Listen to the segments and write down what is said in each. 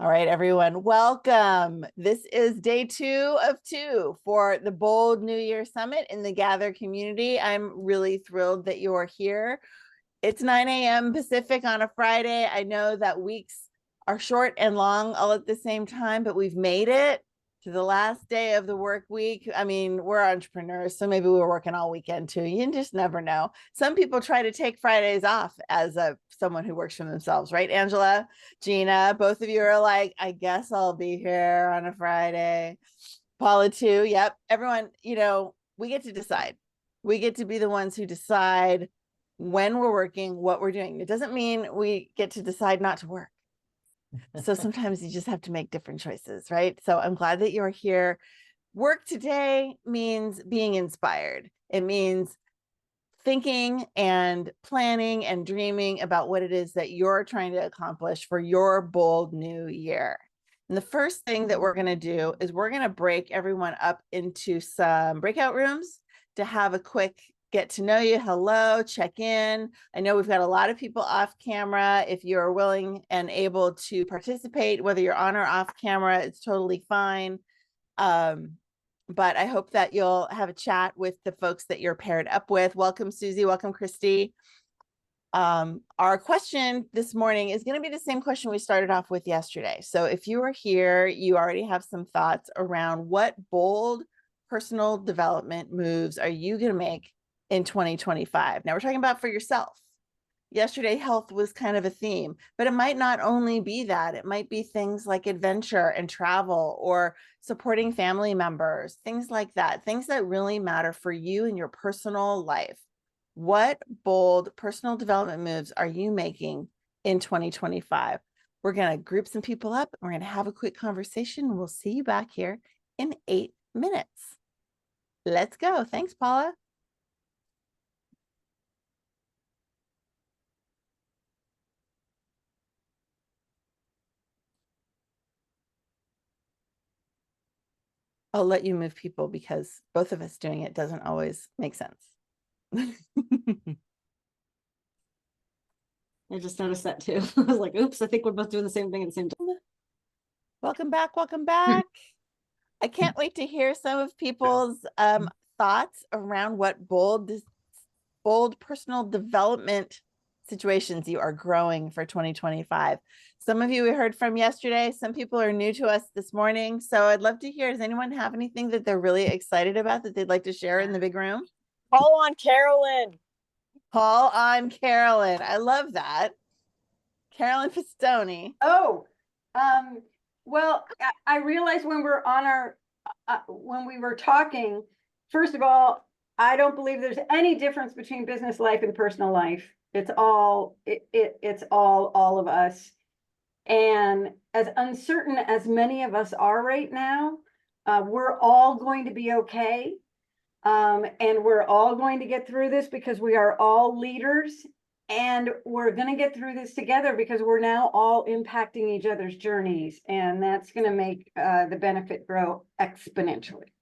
All right, everyone, welcome. This is day 2 of 2 for the Bold New Year Summit in the Gather community. I'm really thrilled that you're here. It's 9 a.m. Pacific on a Friday. I know that weeks are short and long all at the same time, but we've made it to the last day of the work week. I mean, we're entrepreneurs, so maybe we're working all weekend too. You just never know. Some people try to take Fridays off as someone who works for themselves, right? Angela, Gina, both of you are like, I guess I'll be here on a Friday. Paula too. Yep. Everyone, we get to decide. We get to be the ones who decide when we're working, what we're doing. It doesn't mean we get to decide not to work. So sometimes you just have to make different choices, right? So I'm glad that you're here. Work today means being inspired. It means thinking and planning and dreaming about what it is that you're trying to accomplish for your bold new year. And the first thing that we're going to do is we're going to break everyone up into some breakout rooms to have a quick get to know you, hello, check in. I know we've got a lot of people off camera. If you're willing and able to participate, whether you're on or off camera, it's totally fine. But I hope that you'll have a chat with the folks that you're paired up with. Welcome, Susie. Welcome, Christy. Our question this morning is going to be the same question we started off with yesterday. So if you are here, you already have some thoughts around what bold personal development moves are you going to make in 2025. Now we're talking about for yourself. Yesterday, health was kind of a theme, but it might not only be that. It might be things like adventure and travel or supporting family members, things like that, things that really matter for you in your personal life. What bold personal development moves are you making in 2025? We're going to group some people up. We're going to have a quick conversation. We'll see you back here in 8 minutes. Let's go. Thanks, Paula. I'll let you move people because both of us doing it doesn't always make sense. I just noticed that too. I was like, oops, I think we're both doing the same thing at the same time. Welcome back. Welcome back. I can't wait to hear some of people's thoughts around what bold personal development situations you are growing for 2025. Some of you we heard from yesterday. Some people are new to us this morning. So I'd love to hear, does anyone have anything that they're really excited about that they'd like to share in the big room? Call on Carolyn. Call on Carolyn. I love that. Carolyn Pistone. Oh, well, I realized when we're on our, when we were talking, first of all, I don't believe there's any difference between business life and personal life. It's all, it's all of us. And as uncertain as many of us are right now, we're all going to be okay. And we're all going to get through this because we are all leaders. And we're going to get through this together because we're now all impacting each other's journeys. And that's going to make the benefit grow exponentially.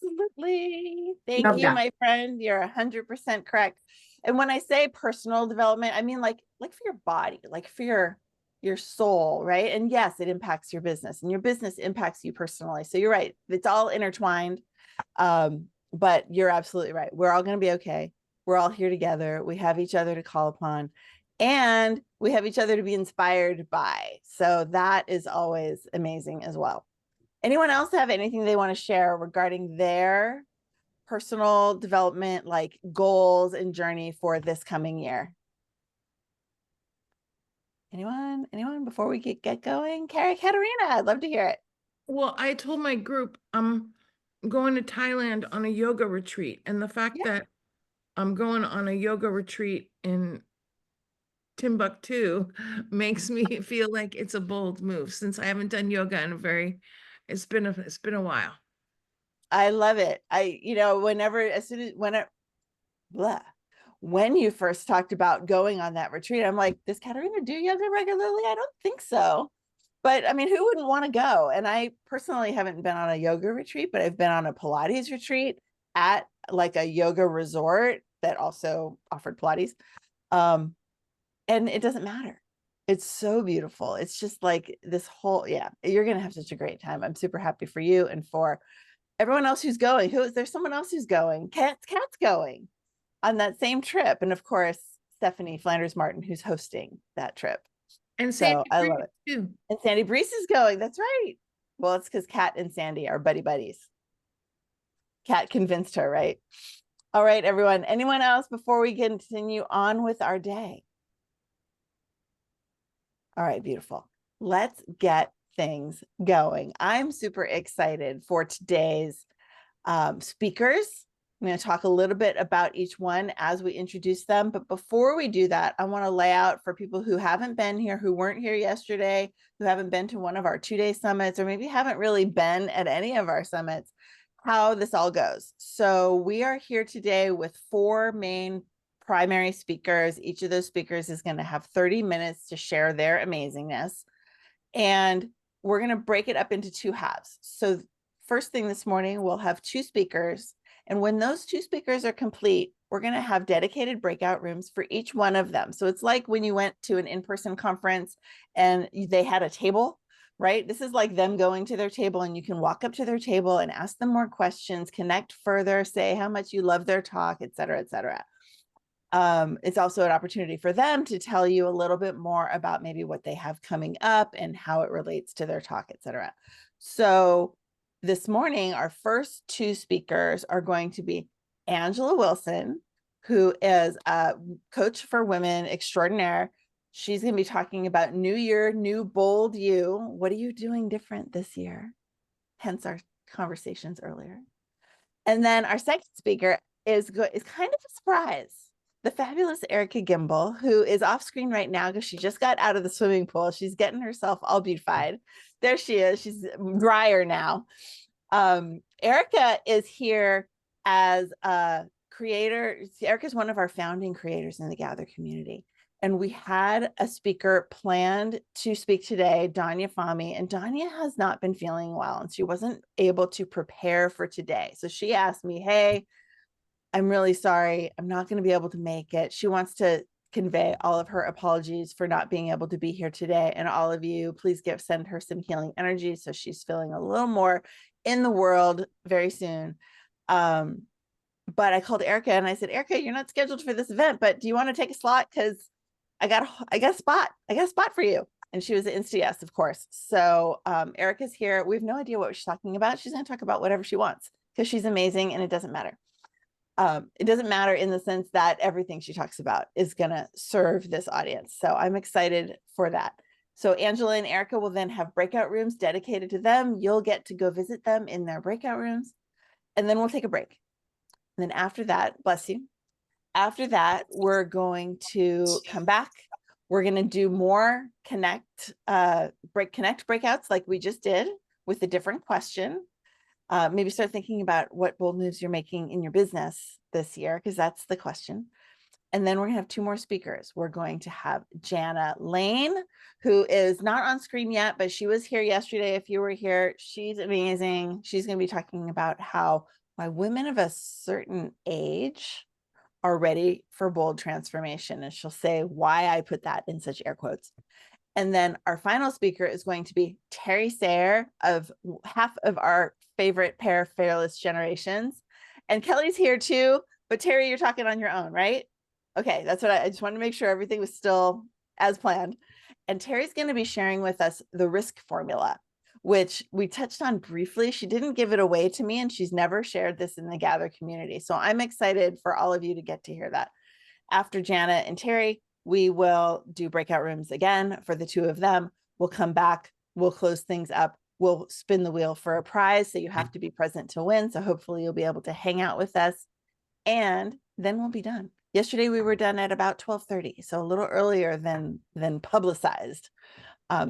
Absolutely. Thank you, my friend. You're 100% correct. And when I say personal development, I mean like for your body, like for your soul, right? And yes, it impacts your business and your business impacts you personally. So you're right. It's all intertwined. But you're absolutely right. We're all going to be okay. We're all here together. We have each other to call upon and we have each other to be inspired by. So that is always amazing as well. Anyone else have anything they want to share regarding their personal development, like goals and journey for this coming year? Anyone before we get going? Katerina, I'd love to hear it. Well, I told my group I'm going to Thailand on a yoga retreat, and the fact that I'm going on a yoga retreat in Timbuktu makes me feel like it's a bold move since I haven't done yoga in it's been a while. I love it. When you first talked about going on that retreat, I'm like, does Katerina do yoga regularly? I don't think so. But I mean, who wouldn't want to go? And I personally haven't been on a yoga retreat, but I've been on a Pilates retreat at like a yoga resort that also offered Pilates. And it doesn't matter. It's so beautiful. It's just like this whole, yeah, you're going to have such a great time. I'm super happy for you and for everyone else who's going. There's someone else who's going. Kat's going on that same trip. And of course, Stephanie Flanders Martin, who's hosting that trip. And So Sandy I Breeze love it. too. And Sandy Breeze is going. That's right. Well, it's because Kat and Sandy are buddies. Kat convinced her, right? All right, everyone. Anyone else before we continue on with our day? All right, beautiful. Let's get things going. I'm super excited for today's speakers. I'm going to talk a little bit about each one as we introduce them. But before we do that, I want to lay out for people who haven't been here, who weren't here yesterday, who haven't been to one of our 2-day summits, or maybe haven't really been at any of our summits, how this all goes. So we are here today with 4 main primary speakers. Each of those speakers is going to have 30 minutes to share their amazingness. And we're going to break it up into 2 halves. So first thing this morning, we'll have 2 speakers. And when those 2 speakers are complete, we're going to have dedicated breakout rooms for each one of them. So it's like when you went to an in-person conference and they had a table, right? This is like them going to their table, and you can walk up to their table and ask them more questions, connect further, say how much you love their talk, et cetera, et cetera. It's also an opportunity for them to tell you a little bit more about maybe what they have coming up and how it relates to their talk, et cetera. So this morning, our first 2 speakers are going to be Angela Wilson, who is a coach for women extraordinaire. She's going to be talking about New Year, New Bold You. What are you doing different this year? Hence our conversations earlier. And then our second speaker is kind of a surprise. The fabulous Erika Gimbel, who is off screen right now because she just got out of the swimming pool. She's getting herself all beautified. There she is. She's drier now. Erika is here as a creator. Erika is one of our founding creators in the Gather community. And we had a speaker planned to speak today, Danya Fahmy, and Danya has not been feeling well, and she wasn't able to prepare for today. So she asked me, hey, I'm really sorry. I'm not going to be able to make it. She wants to convey all of her apologies for not being able to be here today. And all of you, please send her some healing energy so she's feeling a little more in the world very soon. But I called Erika and I said, Erika, you're not scheduled for this event, but do you want to take a slot? Because I got a spot for you. And she was an insta yes, of course. So Erika's here. We have no idea what she's talking about. She's going to talk about whatever she wants because she's amazing and it doesn't matter. It doesn't matter in the sense that everything she talks about is going to serve this audience. So I'm excited for that. So Angela and Erika will then have breakout rooms dedicated to them. You'll get to go visit them in their breakout rooms. And then we'll take a break. And then after that, bless you. After that, we're going to come back. We're going to do more connect breakouts like we just did with a different question. Maybe start thinking about what bold moves you're making in your business this year, because that's the question. And then we're going to have 2 more speakers. We're going to have Jana Lane, who is not on screen yet, but she was here yesterday. If you were here, she's amazing. She's going to be talking about why women of a certain age are ready for bold transformation. And she'll say why I put that in such air quotes. And then our final speaker is going to be Terry Sayre, of half of our favorite pair, Fearless Generations. And Kelly's here too, but Terry, you're talking on your own, right? Okay, that's what I just wanted to make sure everything was still as planned. And Terry's going to be sharing with us the risk formula, which we touched on briefly. She didn't give it away to me, and she's never shared this in the Gather community. So I'm excited for all of you to get to hear that. After Jana and Terry, we will do breakout rooms again for the 2 of them. We'll come back. We'll close things up. We'll spin the wheel for a prize. So you have to be present to win. So hopefully you'll be able to hang out with us. And then we'll be done. Yesterday, we were done at about 12:30. So a little earlier than publicized.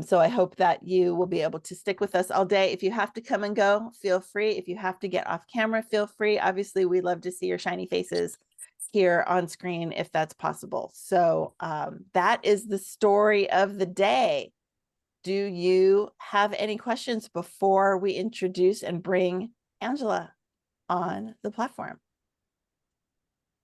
So I hope that you will be able to stick with us all day. If you have to come and go, feel free. If you have to get off camera, feel free. Obviously, we love to see your shiny faces here on screen if that's possible. So that is the story of the day. Do you have any questions before we introduce and bring Angela on the platform?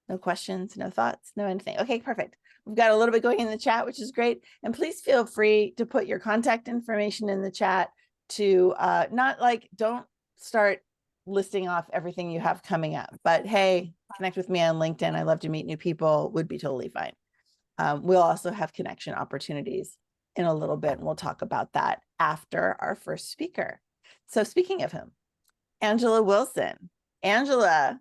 No questions, no thoughts, no anything. Okay, perfect. We've got a little bit going in the chat, which is great. And please feel free to put your contact information in the chat to don't start listing off everything you have coming up, but hey, connect with me on LinkedIn. I love to meet new people, would be totally fine. We'll also have connection opportunities in a little bit, and we'll talk about that after our first speaker. So speaking of him, Angela Wilson. Angela,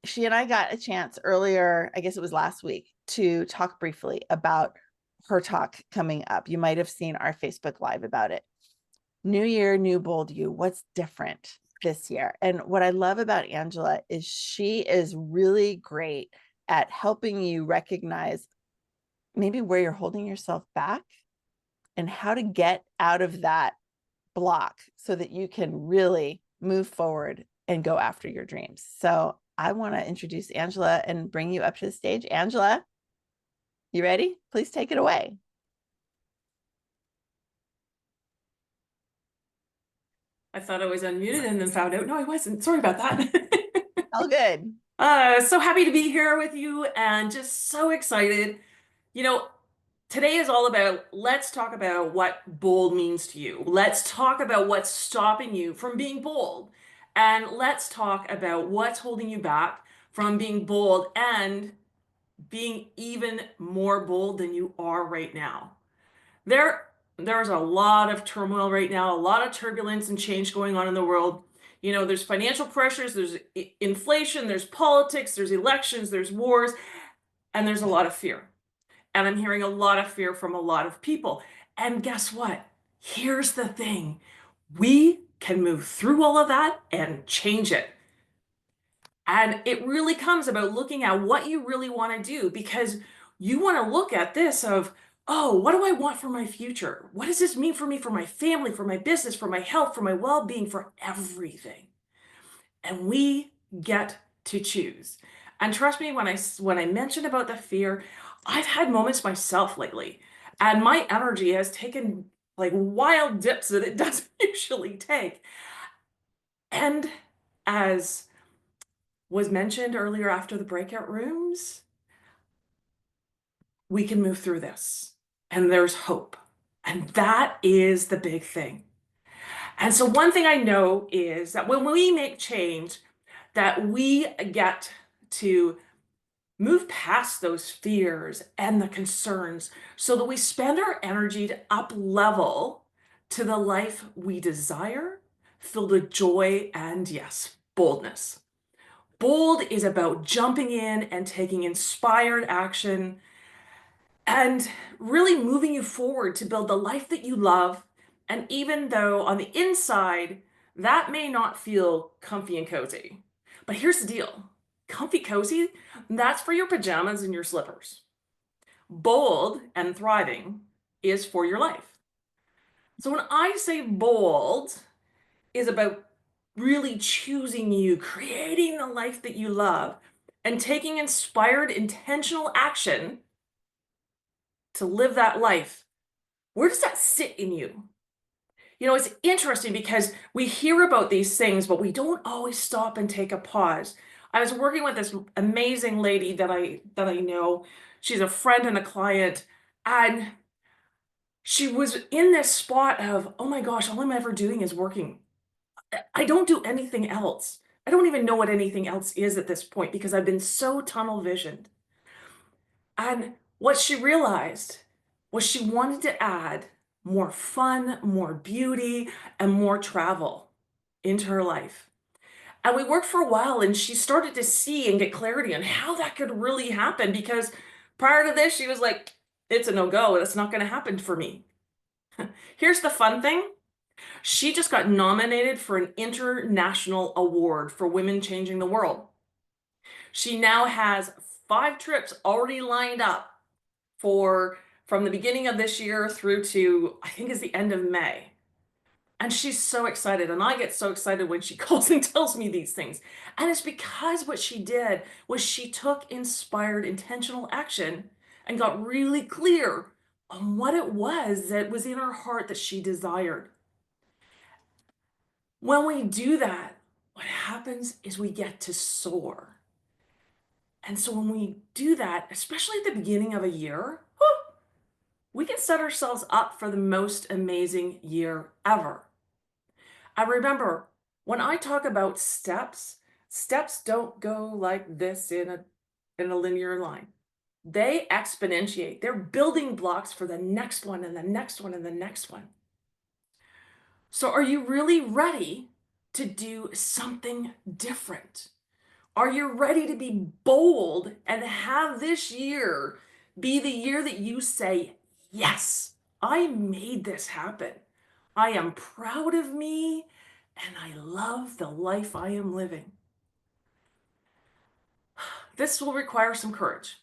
she and I got a chance earlier, I guess it was last week, to talk briefly about her talk coming up. You might have seen our Facebook Live about it. New year, new bold you. What's different this year? And what I love about Angela is she is really great at helping you recognize maybe where you're holding yourself back and how to get out of that block so that you can really move forward and go after your dreams. So I want to introduce Angela and bring you up to the stage. Angela, you ready? Please take it away. I thought I was unmuted and then found out, no, I wasn't. Sorry about that. All good. So happy to be here with you and just so excited. You know, today is all about, let's talk about what bold means to you. Let's talk about what's stopping you from being bold. And let's talk about what's holding you back from being bold and being even more bold than you are right now. There's a lot of turmoil right now, a lot of turbulence and change going on in the world. You know, there's financial pressures, there's inflation, there's politics, there's elections, there's wars, and there's a lot of fear. And I'm hearing a lot of fear from a lot of people. And guess what? Here's the thing. We can move through all of that and change it. And it really comes about looking at what you really want to do, because you want to look at this of, oh, what do I want for my future? What does this mean for me, for my family, for my business, for my health, for my well-being, for everything? And we get to choose. And trust me, when I mentioned about the fear, I've had moments myself lately, and my energy has taken like wild dips that it doesn't usually take. And as was mentioned earlier after the breakout rooms, we can move through this and there's hope. And that is the big thing. And so one thing I know is that when we make change, that we get to move past those fears and the concerns so that we spend our energy to up level to the life we desire, filled with joy and, yes, boldness. Bold is about jumping in and taking inspired action and really moving you forward to build the life that you love. And even though on the inside, that may not feel comfy and cozy. But here's the deal. Comfy cozy, that's for your pajamas and your slippers. Bold and thriving is for your life. So when I say bold is about really choosing you, creating the life that you love, and taking inspired, intentional action to live that life, where does that sit in you? You know, it's interesting because we hear about these things, but we don't always stop and take a pause. I was working with this amazing lady that I know. She's a friend and a client, and she was in this spot of, oh my gosh, all I'm ever doing is working. I don't do anything else. I don't even know what anything else is at this point because I've been so tunnel visioned. And what she realized was she wanted to add more fun, more beauty, and more travel into her life. And we worked for a while and she started to see and get clarity on how that could really happen, because prior to this, she was like, it's a no-go. That's not going to happen for me. Here's the fun thing. She just got nominated for an international award for women changing the world. She now has 5 trips already lined up from the beginning of this year through to, I think, is the end of May. And she's so excited. And I get so excited when she calls and tells me these things. And it's because what she did was she took inspired, intentional action and got really clear on what it was that was in her heart that she desired. When we do that, what happens is we get to soar. And so when we do that, especially at the beginning of a year, whew, we can set ourselves up for the most amazing year ever. I remember when I talk about steps, steps don't go like this in a linear line. They exponentiate. They're building blocks for the next one and the next one and the next one. So are you really ready to do something different? Are you ready to be bold and have this year be the year that you say, yes, I made this happen. I am proud of me and I love the life I am living. This will require some courage.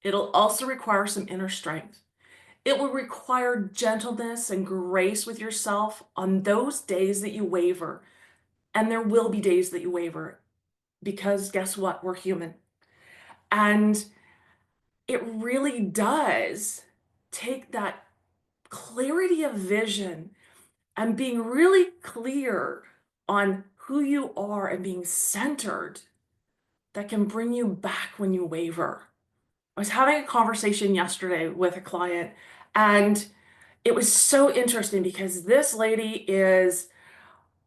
It'll also require some inner strength. It will require gentleness and grace with yourself on those days that you waver. And there will be days that you waver because guess what? We're human. And it really does take that clarity of vision and being really clear on who you are and being centered that can bring you back when you waver. I was having a conversation yesterday with a client, and it was so interesting because this lady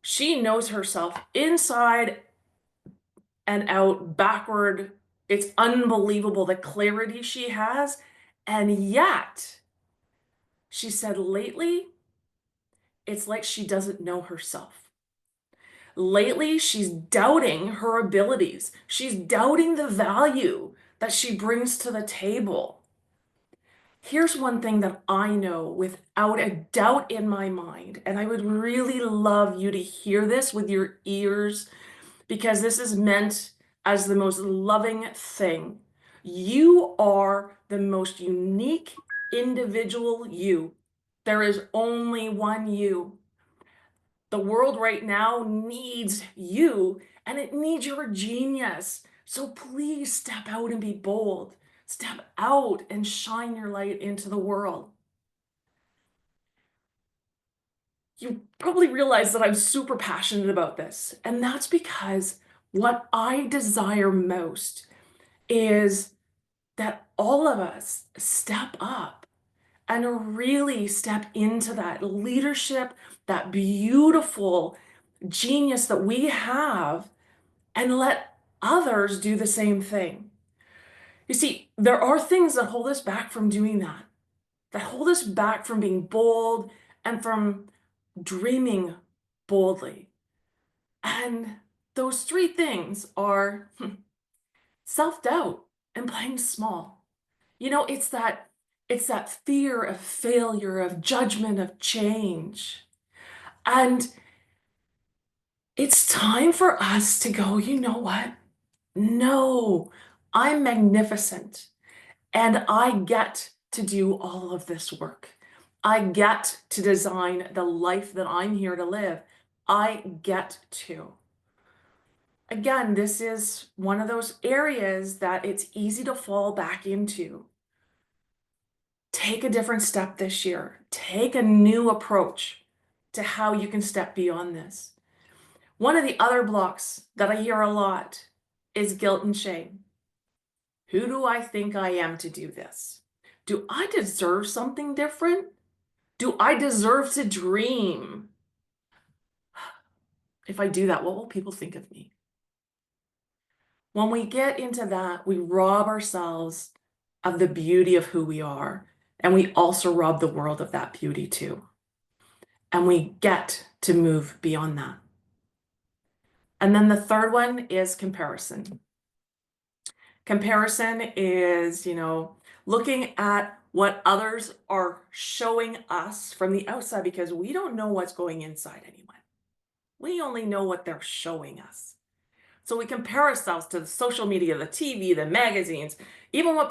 she knows herself inside and out, backward. It's unbelievable the clarity she has. And yet, she said lately, it's like she doesn't know herself. Lately, she's doubting her abilities. She's doubting the value that she brings to the table. Here's one thing that I know without a doubt in my mind, and I would really love you to hear this with your ears because this is meant as the most loving thing. You are the most unique individual you. There is only one you. The world right now needs you and it needs your genius. So please step out and be bold. Step out and shine your light into the world. You probably realize that I'm super passionate about this, and that's because what I desire most is that all of us step up and really step into that leadership, that beautiful genius that we have, and let others do the same thing. You see, there are things that hold us back from doing that hold us back from being bold and from dreaming boldly. And those three things are self-doubt and playing small. You know, it's that fear of failure, of judgment, of change. And it's time for us to go, you know what? No, I'm magnificent. And I get to do all of this work. I get to design the life that I'm here to live. I get to. Again, this is one of those areas that it's easy to fall back into. Take a different step this year. Take a new approach to how you can step beyond this. One of the other blocks that I hear a lot is guilt and shame. Who do I think I am to do this? Do I deserve something different? Do I deserve to dream? If I do that, what will people think of me? When we get into that, we rob ourselves of the beauty of who we are. And we also rob the world of that beauty too. And we get to move beyond that. And then the third one is comparison. Comparison is, looking at what others are showing us from the outside because we don't know what's going inside anyone. We only know what they're showing us. So we compare ourselves to the social media, the TV, the magazines, even what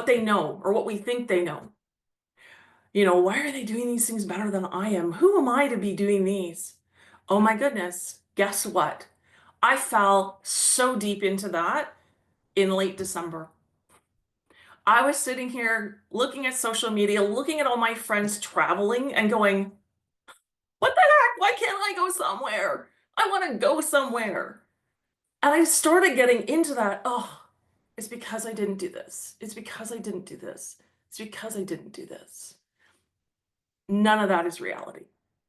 they know or what we think they know. Why are they doing these things better than I am? Who am I to be doing these? Oh my goodness, guess what? I fell so deep into that in late December. I was sitting here looking at social media, looking at all my friends traveling and going, what the heck? Why can't I go somewhere? I want to go somewhere. And I started getting into that. Oh, it's because I didn't do this. It's because I didn't do this. It's because I didn't do this. None of that is reality.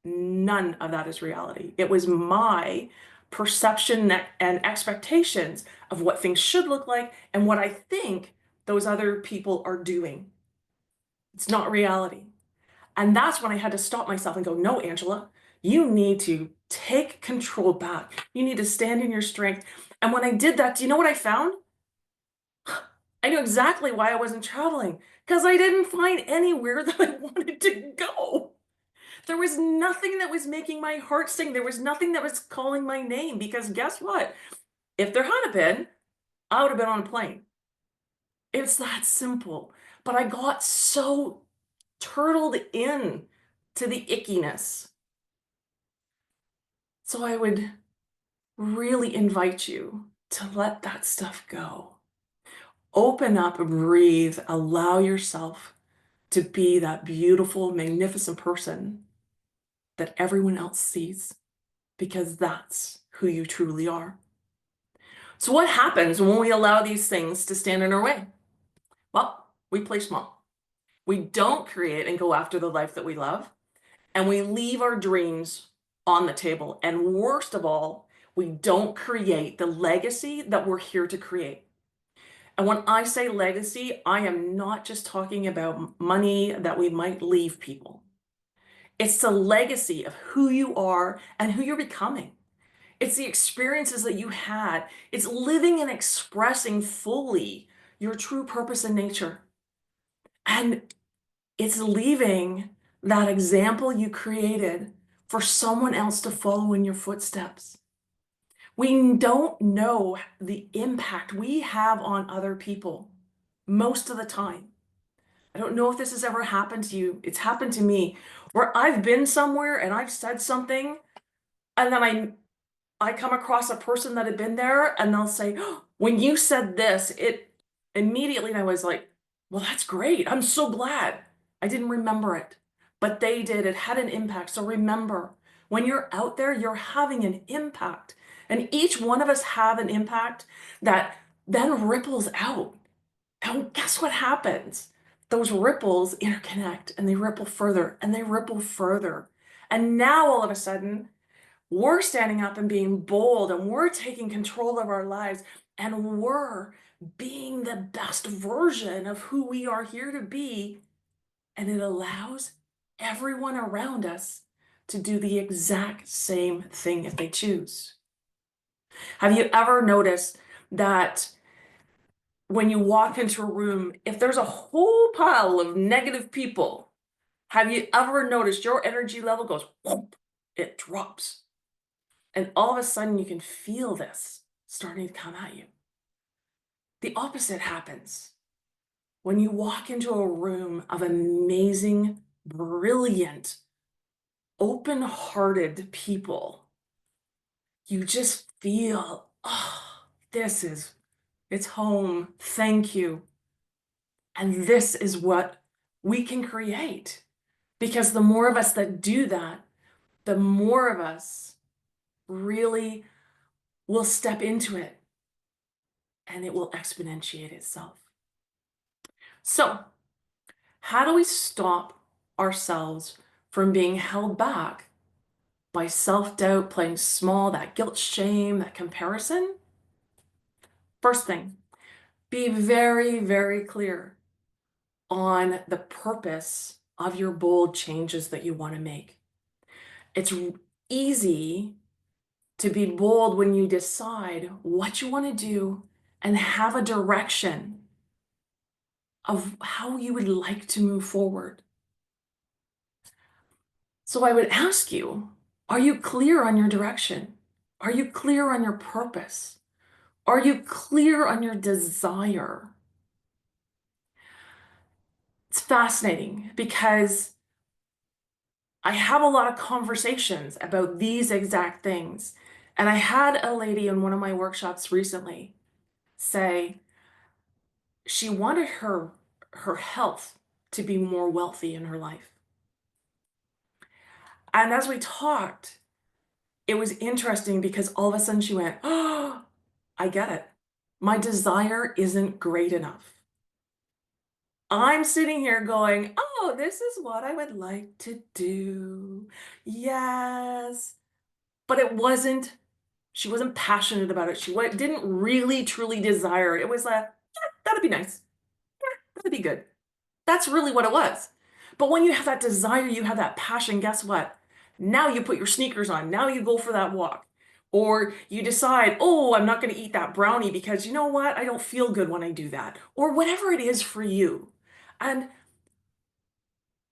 None of that is reality. It was my perception and expectations of what things should look like and what I think those other people are doing. It's not reality. And that's when I had to stop myself and go, no, Angela, you need to take control back. You need to stand in your strength. And when I did that, do you know what I found? I knew exactly why I wasn't traveling, because I didn't find anywhere that I wanted to go. There was nothing that was making my heart sing. There was nothing that was calling my name, because guess what? If there had been, I would have been on a plane. It's that simple. But I got so turtled in to the ickiness. So I would really invite you to let that stuff go. Open up, breathe, allow yourself to be that beautiful, magnificent person that everyone else sees, because that's who you truly are. So what happens when we allow these things to stand in our way? Well, we play small. We don't create and go after the life that we love, and we leave our dreams on the table. And worst of all, we don't create the legacy that we're here to create. And when I say legacy, I am not just talking about money that we might leave people. It's the legacy of who you are and who you're becoming. It's the experiences that you had. It's living and expressing fully your true purpose and nature. And it's leaving that example you created for someone else to follow in your footsteps. We don't know the impact we have on other people most of the time. I don't know if this has ever happened to you. It's happened to me where I've been somewhere and I've said something, and then I come across a person that had been there and they'll say, "Oh, when you said this, it immediately," and I was like, well, that's great. I'm so glad. I didn't remember it, but they did. It had an impact. So remember, when you're out there, you're having an impact. And each one of us have an impact that then ripples out. And guess what happens? Those ripples interconnect and they ripple further and they ripple further. And now all of a sudden, we're standing up and being bold, and we're taking control of our lives, and we're being the best version of who we are here to be. And it allows everyone around us to do the exact same thing if they choose. Have you ever noticed that when you walk into a room, if there's a whole pile of negative people, have you ever noticed your energy level goes whoop, it drops? And all of a sudden you can feel this starting to come at you. The opposite happens when you walk into a room of amazing, brilliant, open-hearted people. You just feel, oh, it's home. Thank you. And this is what we can create. Because the more of us that do that, the more of us really will step into it, and it will exponentiate itself. So, how do we stop ourselves from being held back by self-doubt, playing small, that guilt, shame, that comparison? First thing, be very, very clear on the purpose of your bold changes that you want to make. It's easy to be bold when you decide what you want to do and have a direction of how you would like to move forward. So I would ask you, are you clear on your direction? Are you clear on your purpose? Are you clear on your desire? It's fascinating because I have a lot of conversations about these exact things. And I had a lady in one of my workshops recently say she wanted her health to be more wealthy in her life. And as we talked, it was interesting because all of a sudden she went, oh, I get it. My desire isn't great enough. I'm sitting here going, oh, this is what I would like to do. Yes. But it wasn't, she wasn't passionate about it. She didn't really truly desire it. It was like, yeah, that'd be nice. Yeah, that'd be good. That's really what it was. But when you have that desire, you have that passion, guess what? Now you put your sneakers on. Now you go for that walk. Or you decide, oh, I'm not going to eat that brownie because you know what? I don't feel good when I do that. Or whatever it is for you. And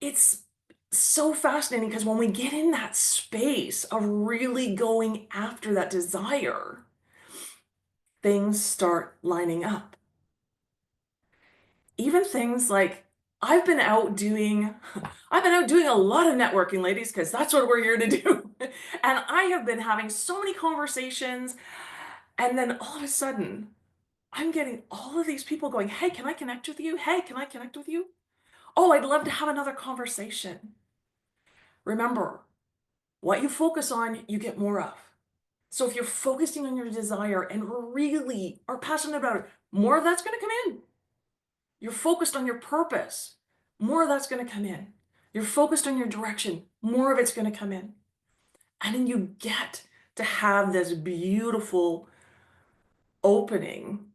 it's so fascinating because when we get in that space of really going after that desire, things start lining up. Even things like I've been out doing a lot of networking, ladies, because that's what we're here to do. And I have been having so many conversations, and then all of a sudden, I'm getting all of these people going, hey, can I connect with you? Hey, can I connect with you? Oh, I'd love to have another conversation. Remember, what you focus on, you get more of. So if you're focusing on your desire and really are passionate about it, more of that's going to come in. You're focused on your purpose, more of that's going to come in. You're focused on your direction, more of it's going to come in. And then you get to have this beautiful opening.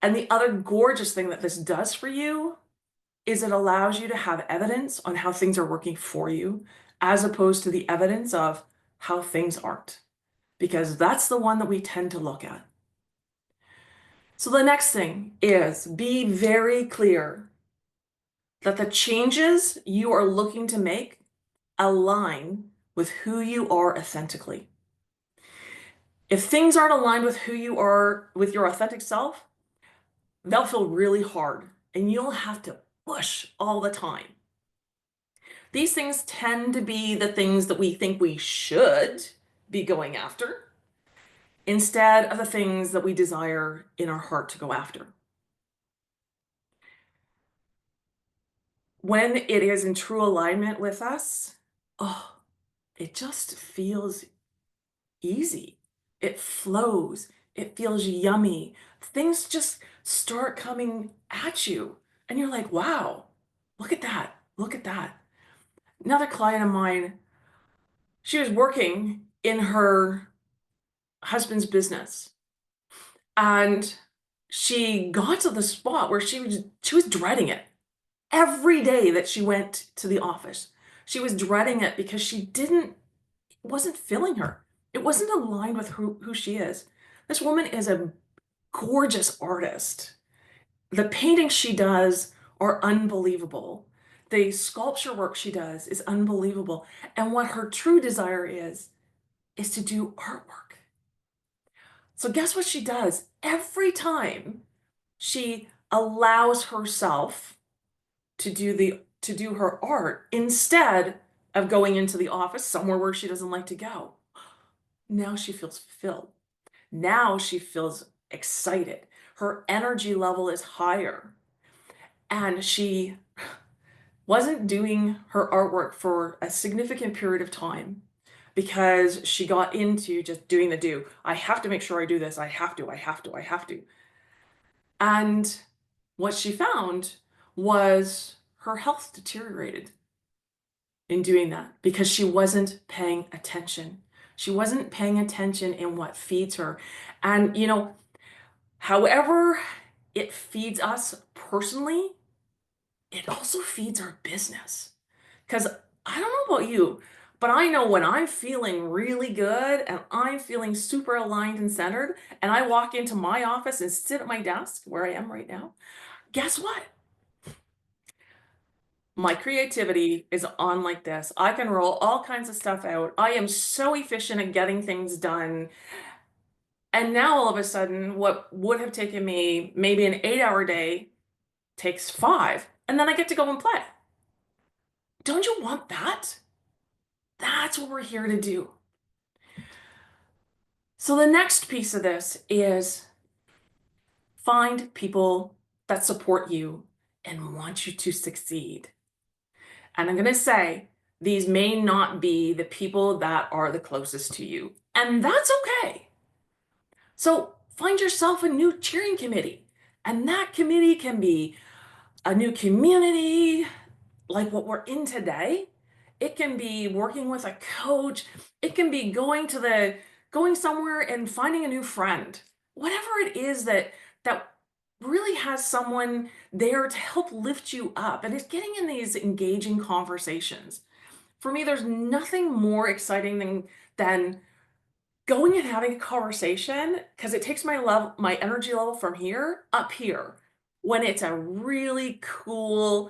And the other gorgeous thing that this does for you is it allows you to have evidence on how things are working for you, as opposed to the evidence of how things aren't, because that's the one that we tend to look at. So the next thing is be very clear that the changes you are looking to make align with who you are authentically. If things aren't aligned with who you are, with your authentic self, they'll feel really hard and you'll have to push all the time. These things tend to be the things that we think we should be going after instead of the things that we desire in our heart to go after. When it is in true alignment with us, oh, it just feels easy. It flows. It feels yummy. Things just start coming at you. And you're like, wow, look at that. Look at that. Another client of mine, she was working in her husband's business. And she got to the spot where she was dreading it. Every day that she went to the office, she was dreading it because it wasn't filling her. It wasn't aligned with who she is. This woman is a gorgeous artist. The paintings she does are unbelievable. The sculpture work she does is unbelievable. And what her true desire is to do artwork. So guess what she does? Every time she allows herself to do her art instead of going into the office somewhere where she doesn't like to go. Now she feels fulfilled. Now she feels excited. Her energy level is higher. And she wasn't doing her artwork for a significant period of time because she got into just doing the do. I have to make sure I do this. I have to. And what she found was her health deteriorated in doing that because she wasn't paying attention. She wasn't paying attention in what feeds her. And, however it feeds us personally, it also feeds our business. Because I don't know about you, but I know when I'm feeling really good and I'm feeling super aligned and centered, and I walk into my office and sit at my desk where I am right now, guess what? My creativity is on like this. I can roll all kinds of stuff out. I am so efficient at getting things done. And now all of a sudden, what would have taken me maybe an 8-hour day takes 5. And then I get to go and play. Don't you want that? That's what we're here to do. So the next piece of this is find people that support you and want you to succeed. And I'm going to say, these may not be the people that are the closest to you, and that's okay. So find yourself a new cheering committee. And that committee can be a new community, like what we're in today. It can be working with a coach. It can be going somewhere and finding a new friend. Whatever it is that really has someone there to help lift you up, and it's getting in these engaging conversations. For me, there's nothing more exciting than going and having a conversation, because it takes my energy level from here up here when it's a really cool,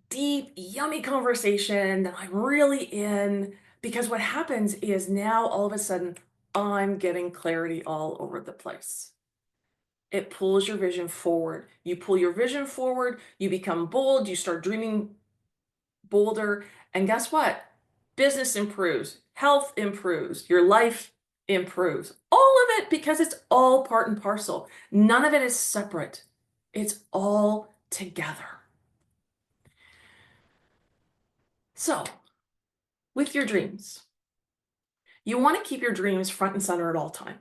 deep, yummy conversation that I'm really in. Because what happens is now all of a sudden I'm getting clarity all over the place. It pulls your vision forward. You pull your vision forward, you become bold, you start dreaming bolder, and guess what? Business improves, health improves, your life improves. All of it, because it's all part and parcel. None of it is separate. It's all together. So, with your dreams, you want to keep your dreams front and center at all time.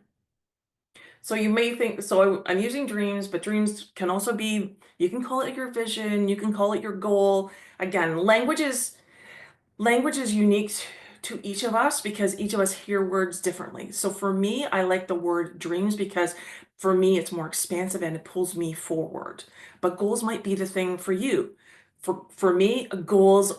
So you may think, so I'm using dreams, but dreams can also be, you can call it your vision, you can call it your goal. Again, language is unique to each of us because each of us hear words differently. So for me, I like the word dreams because for me, it's more expansive and it pulls me forward. But goals might be the thing for you. For me, goals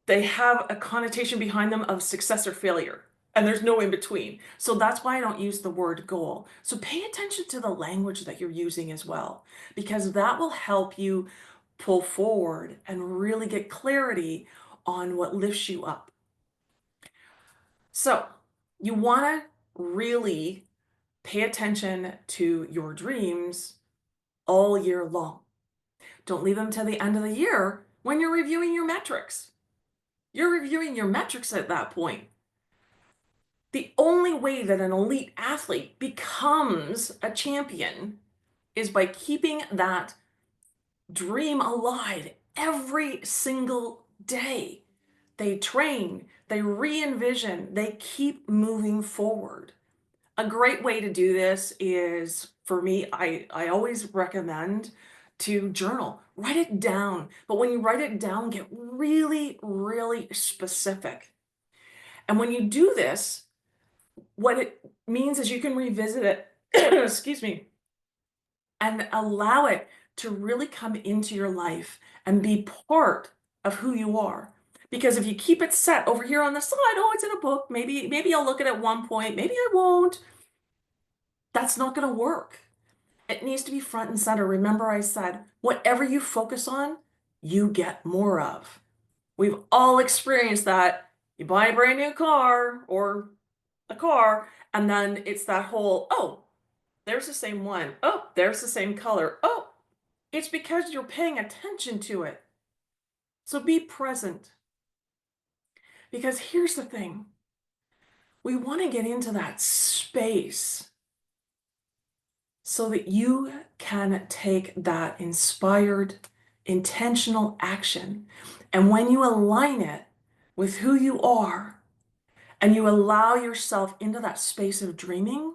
they have a connotation behind them of success or failure, and there's no in between. So that's why I don't use the word goal. So pay attention to the language that you're using as well, because that will help you pull forward and really get clarity on what lifts you up. So you want to really pay attention to your dreams all year long. Don't leave them till the end of the year when you're reviewing your metrics. You're reviewing your metrics at that point. The only way that an elite athlete becomes a champion is by keeping that dream alive every single day. They train, they re-envision, they keep moving forward. A great way to do this is, for me, I always recommend to journal. Write it down. But when you write it down, get really, really specific. And when you do this, what it means is you can revisit it, excuse me, and allow it to really come into your life and be part of who you are. Because if you keep it set over here on the side, oh, it's in a book, maybe I'll look at it at one point, maybe I won't. That's not going to work. It needs to be front and center. Remember, I said, whatever you focus on, you get more of. We've all experienced that. You buy a brand new car or a car, and then it's that whole, oh, there's the same one. Oh, there's the same color. Oh, it's because you're paying attention to it. So be present. Because here's the thing. We want to get into that space so that you can take that inspired, intentional action. And when you align it with who you are and you allow yourself into that space of dreaming,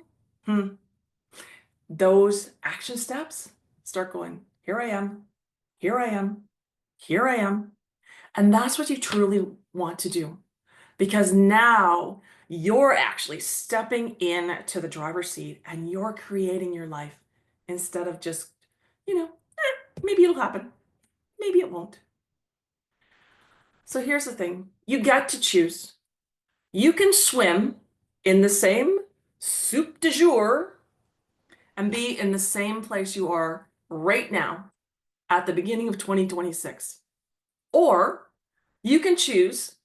those action steps start going, here I am, here I am, here I am. And that's what you truly want to do, because now you're actually stepping into the driver's seat and you're creating your life instead of just, maybe it'll happen. Maybe it won't. So here's the thing. You get to choose. You can swim in the same soup du jour and be in the same place you are right now at the beginning of 2026. Or you can choose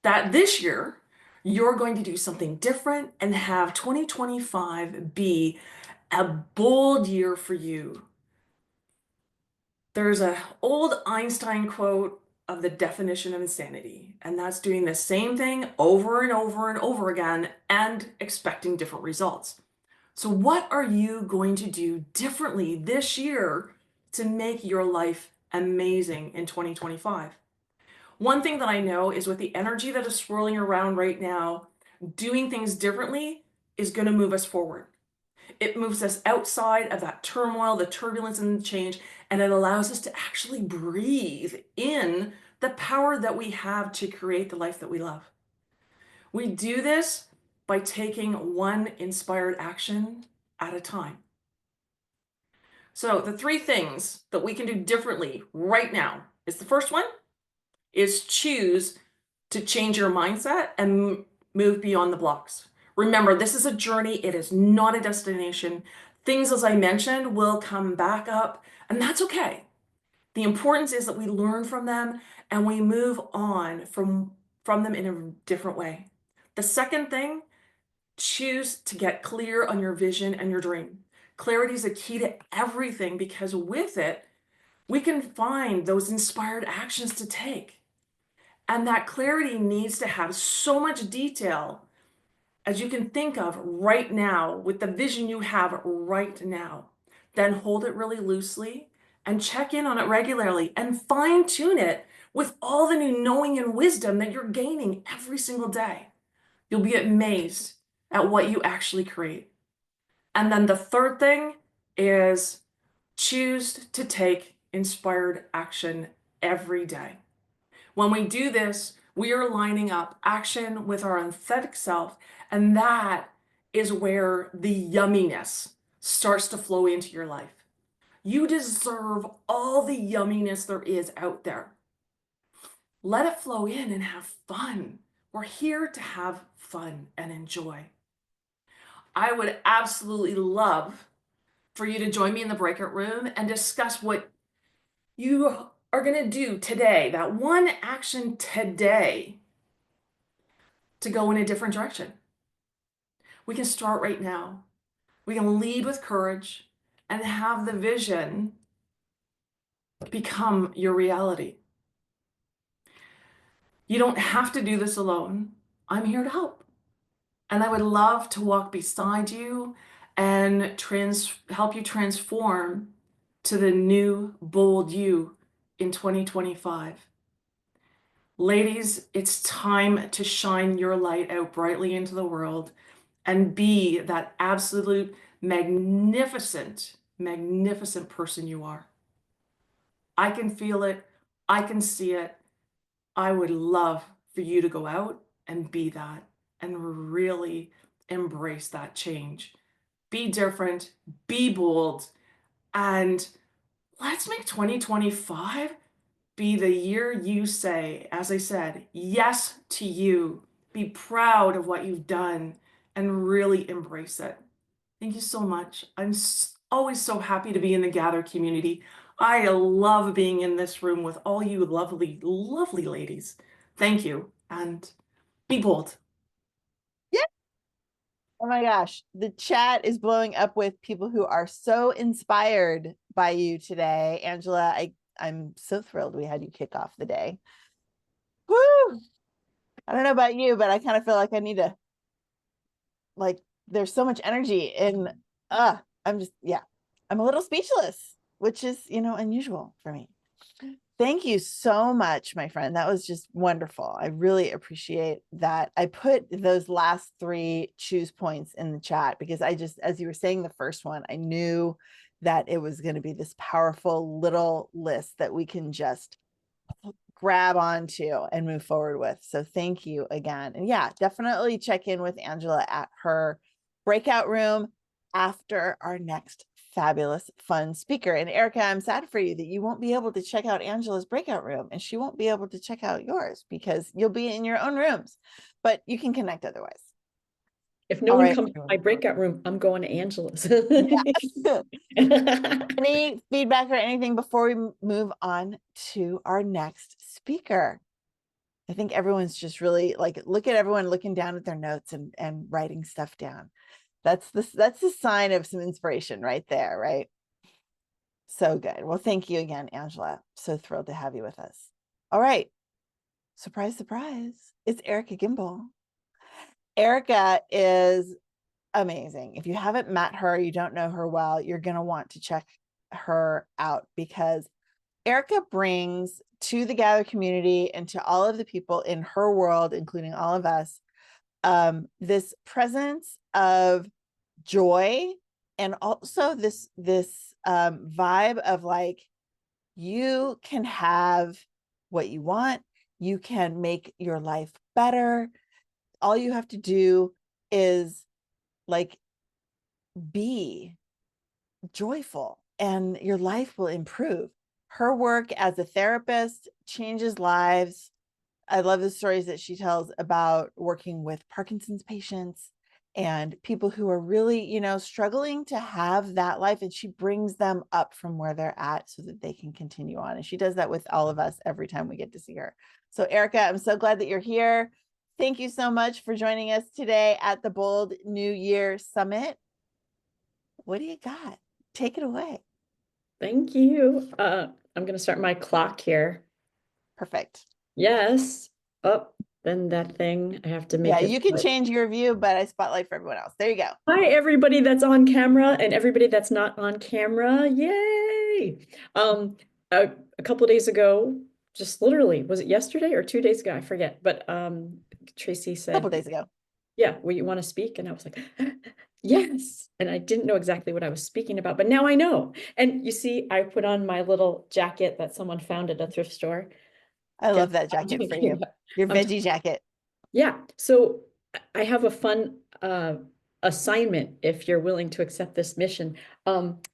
that this year you're going to do something different and have 2025 be a bold year for you. There's an old Einstein quote of the definition of insanity, and that's doing the same thing over and over and over again and expecting different results. So what are you going to do differently this year to make your life amazing in 2025? One thing that I know is with the energy that is swirling around right now, doing things differently is going to move us forward. It moves us outside of that turmoil, the turbulence, and the change, and it allows us to actually breathe in the power that we have to create the life that we love. We do this by taking one inspired action at a time. So the 3 things that we can do differently right now is, the first one is choose to change your mindset and move beyond the blocks. Remember, this is a journey. It is not a destination. Things, as I mentioned, will come back up, and that's okay. The importance is that we learn from them and we move on from them in a different way. The second thing, choose to get clear on your vision and your dream. Clarity is a key to everything, because with it, we can find those inspired actions to take. And that clarity needs to have so much detail as you can think of right now, with the vision you have right now. Then hold it really loosely and check in on it regularly and fine tune it with all the new knowing and wisdom that you're gaining every single day. You'll be amazed at what you actually create. And then the third thing is choose to take inspired action every day. When we do this, we are lining up action with our authentic self, and that is where the yumminess starts to flow into your life. You deserve all the yumminess there is out there. Let it flow in and have fun. We're here to have fun and enjoy. I would absolutely love for you to join me in the breakout room and discuss what you are going to do today, that one action today, to go in a different direction. We can start right now. We can lead with courage and have the vision become your reality. You don't have to do this alone. I'm here to help. And I would love to walk beside you and help you transform to the new, bold you in 2025. Ladies, it's time to shine your light out brightly into the world and be that absolute magnificent, magnificent person you are. I can feel it. I can see it. I would love for you to go out and be that and really embrace that change. Be different, be bold, and let's make 2025 be the year you say, as I said, yes to you. Be proud of what you've done and really embrace it. Thank you so much. I'm always so happy to be in the Gather community. I love being in this room with all you lovely, lovely ladies. Thank you, and be bold. Oh my gosh, the chat is blowing up with people who are so inspired by you today. Angela, I'm so thrilled we had you kick off the day. Woo! I don't know about you, but I kind of feel like I need to, like, there's so much energy in, I'm a little speechless, which is, unusual for me. Thank you so much, my friend. That was just wonderful. I really appreciate that. I put those last 3 choose points in the chat because as you were saying the first one, I knew that it was going to be this powerful little list that we can just grab onto and move forward with. So thank you again. And yeah, definitely check in with Angela at her breakout room after our next fabulous, fun speaker. And Erika, I'm sad for you that you won't be able to check out Angela's breakout room and she won't be able to check out yours because you'll be in your own rooms, but you can connect otherwise. If no All one right. comes to my breakout room, I'm going to Angela's. Any feedback or anything before we move on to our next speaker? I think everyone's just really look at everyone looking down at their notes and writing stuff down. That's the sign of some inspiration right there, right? So good. Well, thank you again, Angela. So thrilled to have you with us. All right. Surprise, surprise. It's Erika Gimbel. Erika is amazing. If you haven't met her, you don't know her well, you're going to want to check her out because Erika brings to the Gather community and to all of the people in her world, including all of us, this presence of joy, and also this vibe of like, you can have what you want, you can make your life better. All you have to do is like be joyful and your life will improve. Her work as a therapist changes lives. I love the stories that she tells about working with Parkinson's patients and people who are really, you know, struggling to have that life. And she brings them up from where they're at so that they can continue on. And she does that with all of us every time we get to see her. So Erika, I'm so glad that you're here. Thank you so much for joining us today at the Bold New Year Summit. What do you got? Take it away. Thank you. I'm gonna start my clock here. Perfect. Yes. Oh, then that thing, I have to make Yeah, it. you can split. change your view, but I spotlight for everyone else. There you go. Hi, everybody that's on camera and everybody that's not on camera. Yay! A, a couple days ago, just literally, was it yesterday or 2 days ago? I forget. But Tracy A said, couple days ago. yeah, well, you want to speak? And I was like, yes. And I didn't know exactly what I was speaking about, but now I know. And you see, I put on my little jacket that someone found at a thrift store. I love Guess that what I'm jacket for talking you. about. Your I'm veggie jacket. Yeah, so I have a fun assignment if you're willing to accept this mission.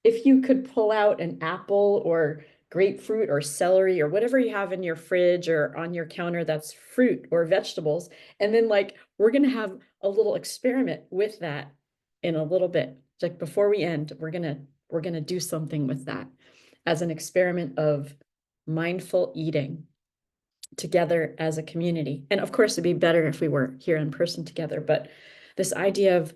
If you could pull out an apple or grapefruit or celery or whatever you have in your fridge or on your counter that's fruit or vegetables, and then like we're gonna have a little experiment with that in a little bit. Like before we end, we're gonna do something with that as an experiment of mindful eating together as a community. And of course, it'd be better if we were here in person together, but this idea of,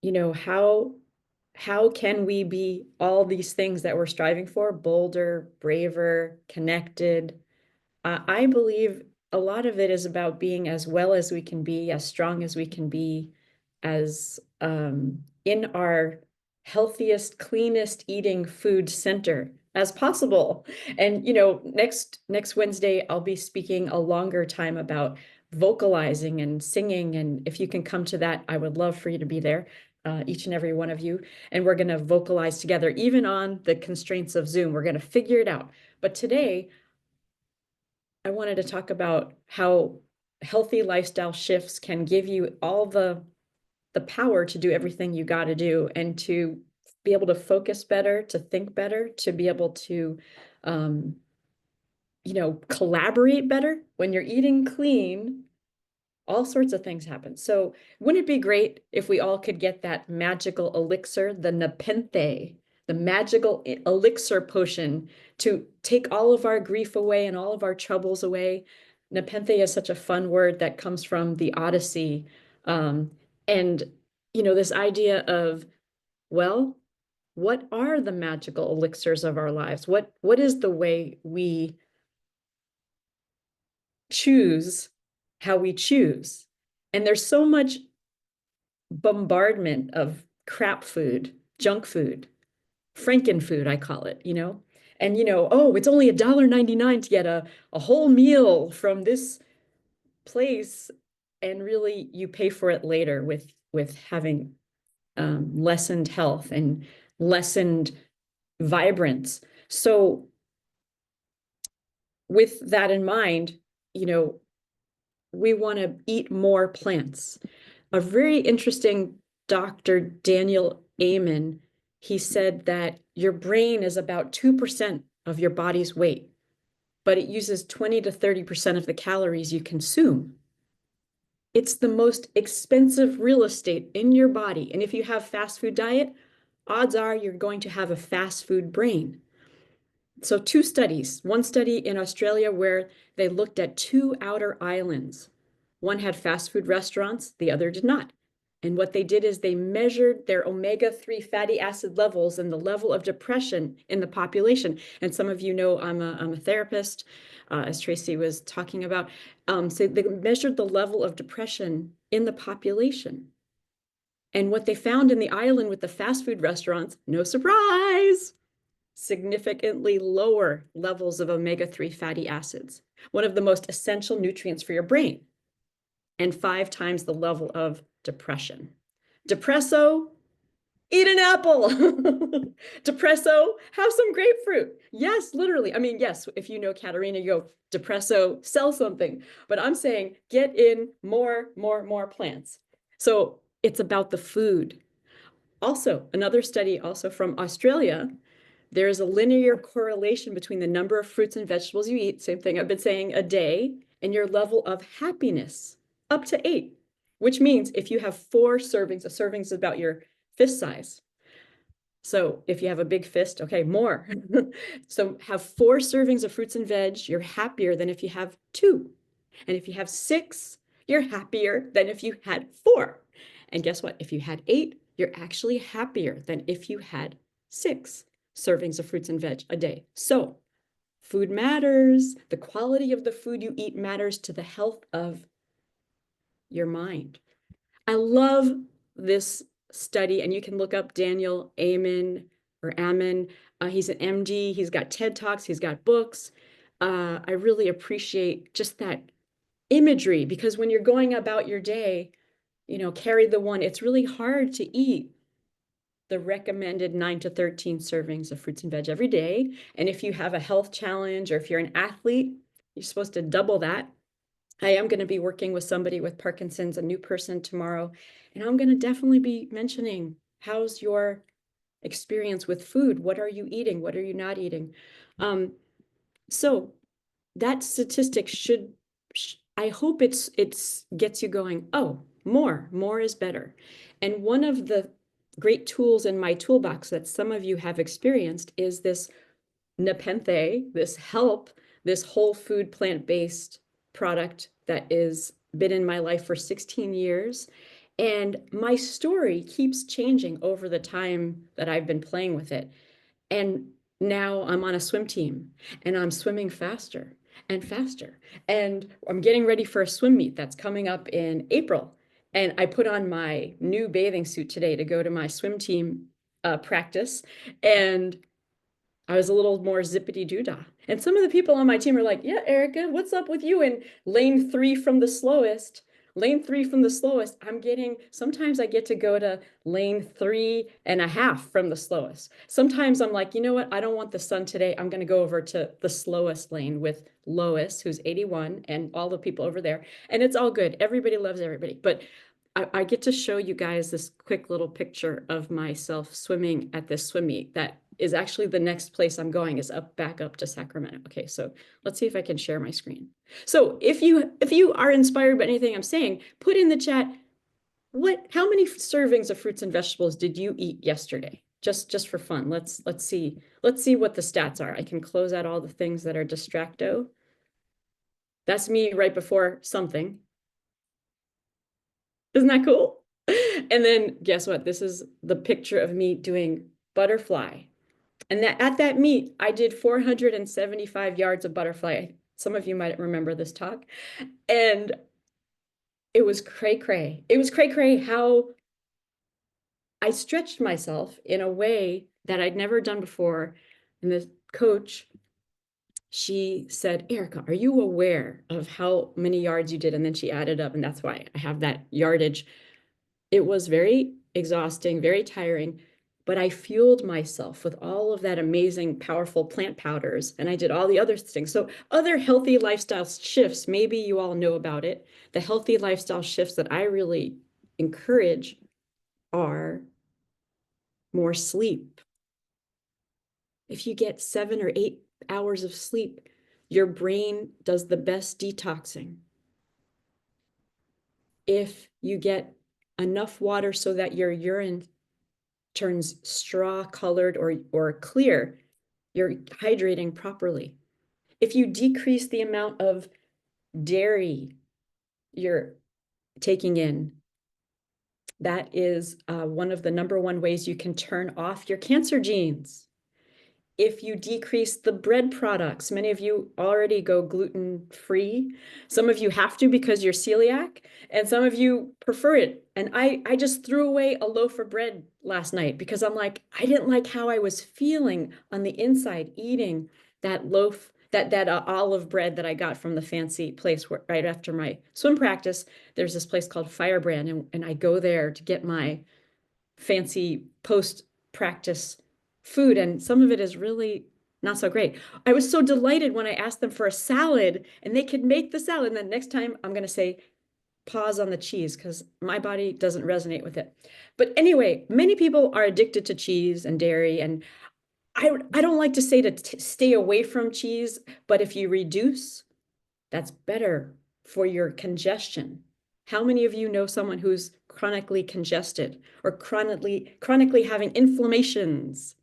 you know, how can we be all these things that we're striving for, bolder, braver, connected? I believe a lot of it is about being as well as we can be, as strong as we can be, as in our healthiest, cleanest eating food center as possible. And you know, next Wednesday, I'll be speaking a longer time about vocalizing and singing. And if you can come to that, I would love for you to be there, each and every one of you. And we're going to vocalize together, even on the constraints of Zoom. We're going to figure it out. But today, I wanted to talk about how healthy lifestyle shifts can give you all the power to do everything you got to do and to be able to focus better, to think better, to be able to you know, collaborate better. When you're eating clean, all sorts of things happen. So wouldn't it be great if we all could get that magical elixir, the nepenthe, the magical elixir potion to take all of our grief away and all of our troubles away? Nepenthe is such a fun word that comes from the Odyssey. And, you know, this idea of, well, what are the magical elixirs of our lives? What is the way we choose how we choose? And there's so much bombardment of crap food, junk food, Franken food, I call it, you know? And, you know, oh, it's only $1.99 to get a whole meal from this place. And really, you pay for it later with having lessened health and lessened vibrance. So with that in mind, you know, we want to eat more plants. A very interesting Dr. Daniel Amen, he said that your brain is about 2% of your body's weight, but it uses 20 to 30% of the calories you consume. It's the most expensive real estate in your body. And if you have fast food diet, odds are you're going to have a fast food brain. So 2 studies, one study in Australia where they looked at 2 outer islands. One had fast food restaurants, the other did not. And what they did is they measured their omega-3 fatty acid levels and the level of depression in the population. And some of you know I'm a therapist, as Tracy was talking about. So they measured the level of depression in the population. And what they found in the island with the fast food restaurants, no surprise, significantly lower levels of omega-3 fatty acids, one of the most essential nutrients for your brain. and 5 times the level of depression. Depresso, eat an apple. Depresso, have some grapefruit. Yes, literally. I mean, yes, if you know Katerina, you go, Depresso, sell something. But I'm saying get in more plants. So it's about the food. Also, another study also from Australia, there is a linear correlation between the number of fruits and vegetables you eat, same thing I've been saying, a day, and your level of happiness, up to 8, which means if you have 4 servings, a serving is about your fist size. So if you have a big fist, okay, more. So have 4 servings of fruits and veg, you're happier than if you have 2. And if you have 6, you're happier than if you had 4. And guess what? If you had 8, you're actually happier than if you had 6 servings of fruits and veg a day. So food matters. The quality of the food you eat matters to the health of your mind. I love this study, and you can look up Daniel Amen or Amen. He's an MD. He's got TED Talks. He's got books. I really appreciate just that imagery, because when you're going about your day, you know, carry the one, it's really hard to eat the recommended 9 to 13 servings of fruits and veg every day. And if you have a health challenge or if you're an athlete, you're supposed to double that. I am going to be working with somebody with Parkinson's, a new person tomorrow, and I'm going to definitely be mentioning, how's your experience with food? What are you eating? What are you not eating? So that statistic should, I hope it's gets you going, oh, more is better. And one of the great tools in my toolbox that some of you have experienced is this Nepenthe, this help, this whole food plant-based product that is been in my life for 16 years. And my story keeps changing over the time that I've been playing with it. And now I'm on a swim team and I'm swimming faster and faster. And I'm getting ready for a swim meet that's coming up in April. And I put on my new bathing suit today to go to my swim team practice. And I was a little more zippity doo-dah. And some of the people on my team are like, yeah, Erika, what's up with you in lane 3 from the slowest? Lane 3 from the slowest. Sometimes I get to go to lane 3.5 from the slowest. Sometimes I'm like, you know what? I don't want the sun today. I'm going to go over to the slowest lane with Lois, who's 81, and all the people over there. And it's all good. Everybody loves everybody. But I get to show you guys this quick little picture of myself swimming at this swim meet that is actually the next place I'm going, is back up to Sacramento. Okay, so let's see if I can share my screen. So if you are inspired by anything I'm saying, put in the chat, how many servings of fruits and vegetables did you eat yesterday? Just for fun. Let's see what the stats are. I can close out all the things that are distracto. That's me right before something. Isn't that cool? And then guess what? This is the picture of me doing butterfly. And at that meet, I did 475 yards of butterfly. Some of you might remember this talk. And it was cray-cray. It was cray-cray how I stretched myself in a way that I'd never done before. And the coach, she said, Erika, are you aware of how many yards you did? And then she added up, and that's why I have that yardage. It was very exhausting, very tiring, but I fueled myself with all of that amazing, powerful plant powders, and I did all the other things. So other healthy lifestyle shifts, maybe you all know about it. The healthy lifestyle shifts that I really encourage are more sleep. If you get 7 or 8 hours of sleep, your brain does the best detoxing. If you get enough water so that your urine turns straw colored or clear, you're hydrating properly. If you decrease the amount of dairy you're taking in, that is one of the #1 ways you can turn off your cancer genes. If you decrease the bread products, many of you already go gluten-free. Some of you have to because you're celiac, and some of you prefer it. And I just threw away a loaf of bread last night because I'm like, I didn't like how I was feeling on the inside eating that loaf That olive bread that I got from the fancy place where, right after my swim practice, there's this place called Firebrand, and I go there to get my fancy post practice food, and some of it is really not so great. I was so delighted when I asked them for a salad and they could make the salad. And then next time I'm going to say pause on the cheese because my body doesn't resonate with it. But anyway, many people are addicted to cheese and dairy, and I don't like to say to stay away from cheese, but if you reduce, that's better for your congestion. How many of you know someone who's chronically congested or chronically having inflammations?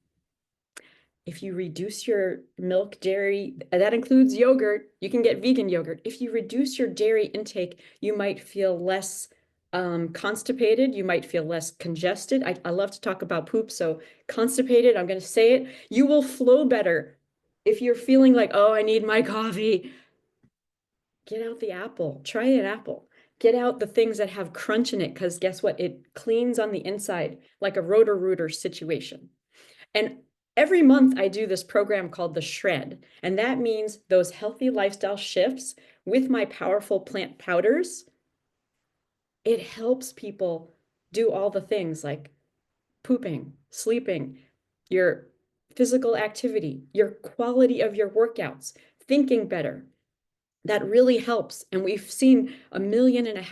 If you reduce your milk, dairy, that includes yogurt, you can get vegan yogurt. If you reduce your dairy intake, you might feel less constipated, you might feel less congested. I love to talk about poop, so constipated, I'm going to say it. You will flow better. If you're feeling like, oh, I need my coffee, get out the apple, try an apple. Get out the things that have crunch in it, because guess what? It cleans on the inside, like a Roto-Rooter situation. And every month I do this program called the Shred, and that means those healthy lifestyle shifts with my powerful plant powders. It helps people do all the things like pooping, sleeping, your physical activity, your quality of your workouts, thinking better. That really helps. And we've seen 1.5 million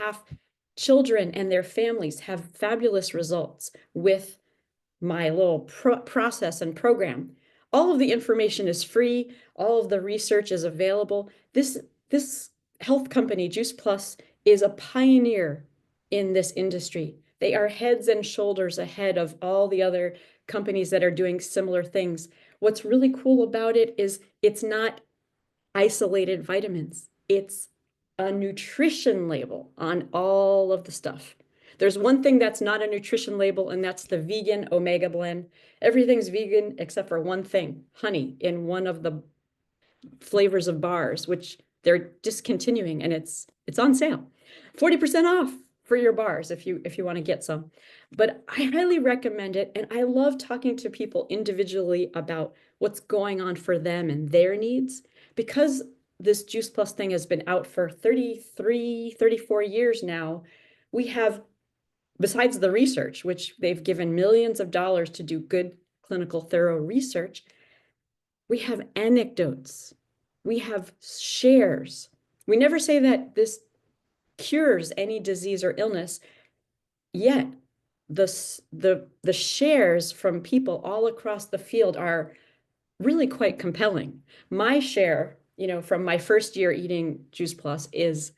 children and their families have fabulous results with my little process and program. All of the information is free. All of the research is available. This health company, Juice Plus, is a pioneer in this industry. They are heads and shoulders ahead of all the other companies that are doing similar things. What's really cool about it is it's not isolated vitamins. It's a nutrition label on all of the stuff. There's one thing that's not a nutrition label, and that's the vegan omega blend. Everything's vegan except for one thing, honey, in one of the flavors of bars, which they're discontinuing, and it's on sale. 40% off for your bars if you want to get some. But I highly recommend it, and I love talking to people individually about what's going on for them and their needs, because this Juice Plus thing has been out for 33, 34 years now. We have, besides the research, which they've given millions of dollars to do good clinical thorough research, we have anecdotes, we have shares. We never say that this cures any disease or illness, yet the shares from people all across the field are really quite compelling. My share, from my first year eating Juice Plus is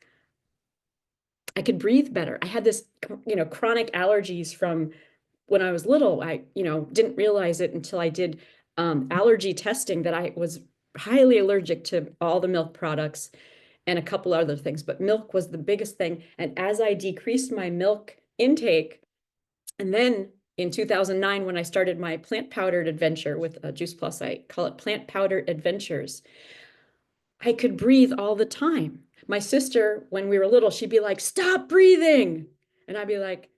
I could breathe better. I had this, chronic allergies from when I was little. I, didn't realize it until I did allergy testing that I was highly allergic to all the milk products and a couple other things, but milk was the biggest thing. And as I decreased my milk intake, and then in 2009, when I started my plant powdered adventure with Juice Plus, I call it Plant Powdered Adventures, I could breathe all the time. My sister, when we were little, she'd be like, stop breathing. And I'd be like,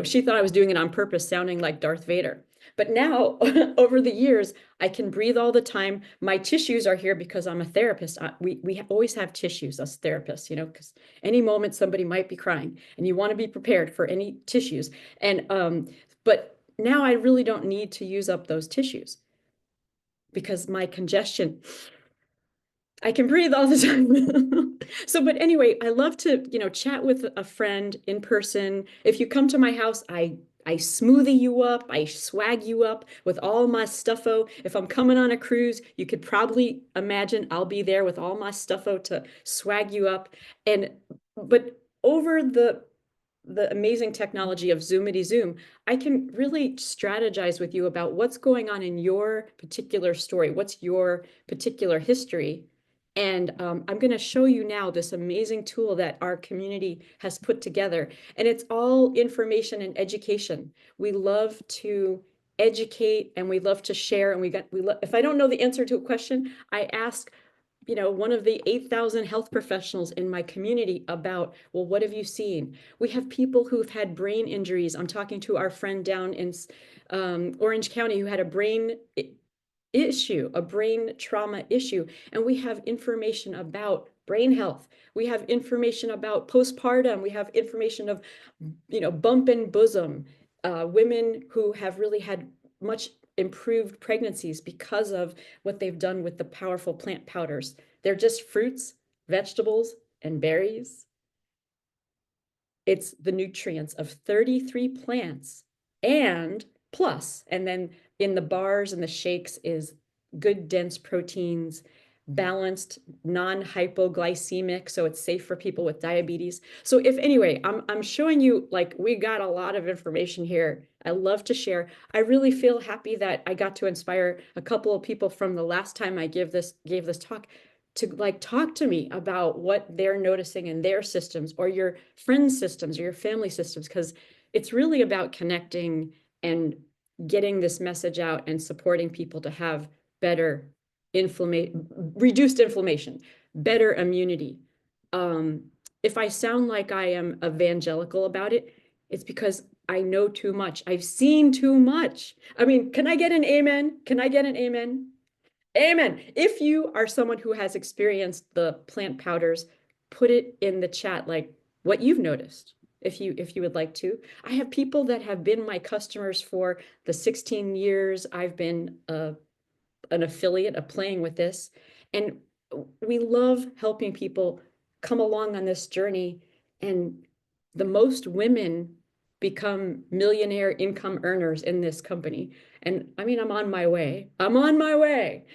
she thought I was doing it on purpose, sounding like Darth Vader. But now, over the years, I can breathe all the time. My tissues are here because I'm a therapist. We always have tissues, us therapists, because any moment somebody might be crying, and you want to be prepared for any tissues. And but now I really don't need to use up those tissues because my congestion, I can breathe all the time. So, but anyway, I love to, chat with a friend in person. If you come to my house, I smoothie you up, I swag you up with all my stuffo. If I'm coming on a cruise, you could probably imagine I'll be there with all my stuffo to swag you up. But over the amazing technology of Zoomity Zoom, I can really strategize with you about what's going on in your particular story, what's your particular history. And I'm going to show you now this amazing tool that our community has put together. And it's all information and education. We love to educate and we love to share. And if I don't know the answer to a question, I ask one of the 8,000 health professionals in my community about, well, what have you seen? We have people who've had brain injuries. I'm talking to our friend down in Orange County who had a brain issue, a brain trauma issue. And we have information about brain health. We have information about postpartum. We have information of, bump in bosom, women who have really had much improved pregnancies because of what they've done with the powerful plant powders. They're just fruits, vegetables, and berries. It's the nutrients of 33 plants and plus, and then in the bars and the shakes is good dense proteins, balanced, non-hypoglycemic, so it's safe for people with diabetes. So if anyway, I'm showing you, like, we got a lot of information here. I love to share. I really feel happy that I got to inspire a couple of people from the last time I gave this talk to like talk to me about what they're noticing in their systems or your friends' systems or your family systems, because it's really about connecting and getting this message out and supporting people to have better reduced inflammation, better immunity. If I sound like I am evangelical about it, it's because I know too much. I've seen too much. I mean, can I get an amen? Can I get an amen? Amen. If you are someone who has experienced the plant powders, put it in the chat, like what you've noticed, if you would like to. I have people that have been my customers for the 16 years I've been an affiliate of playing with this. And we love helping people come along on this journey. And the most women become millionaire income earners in this company. And I mean, I'm on my way. I'm on my way.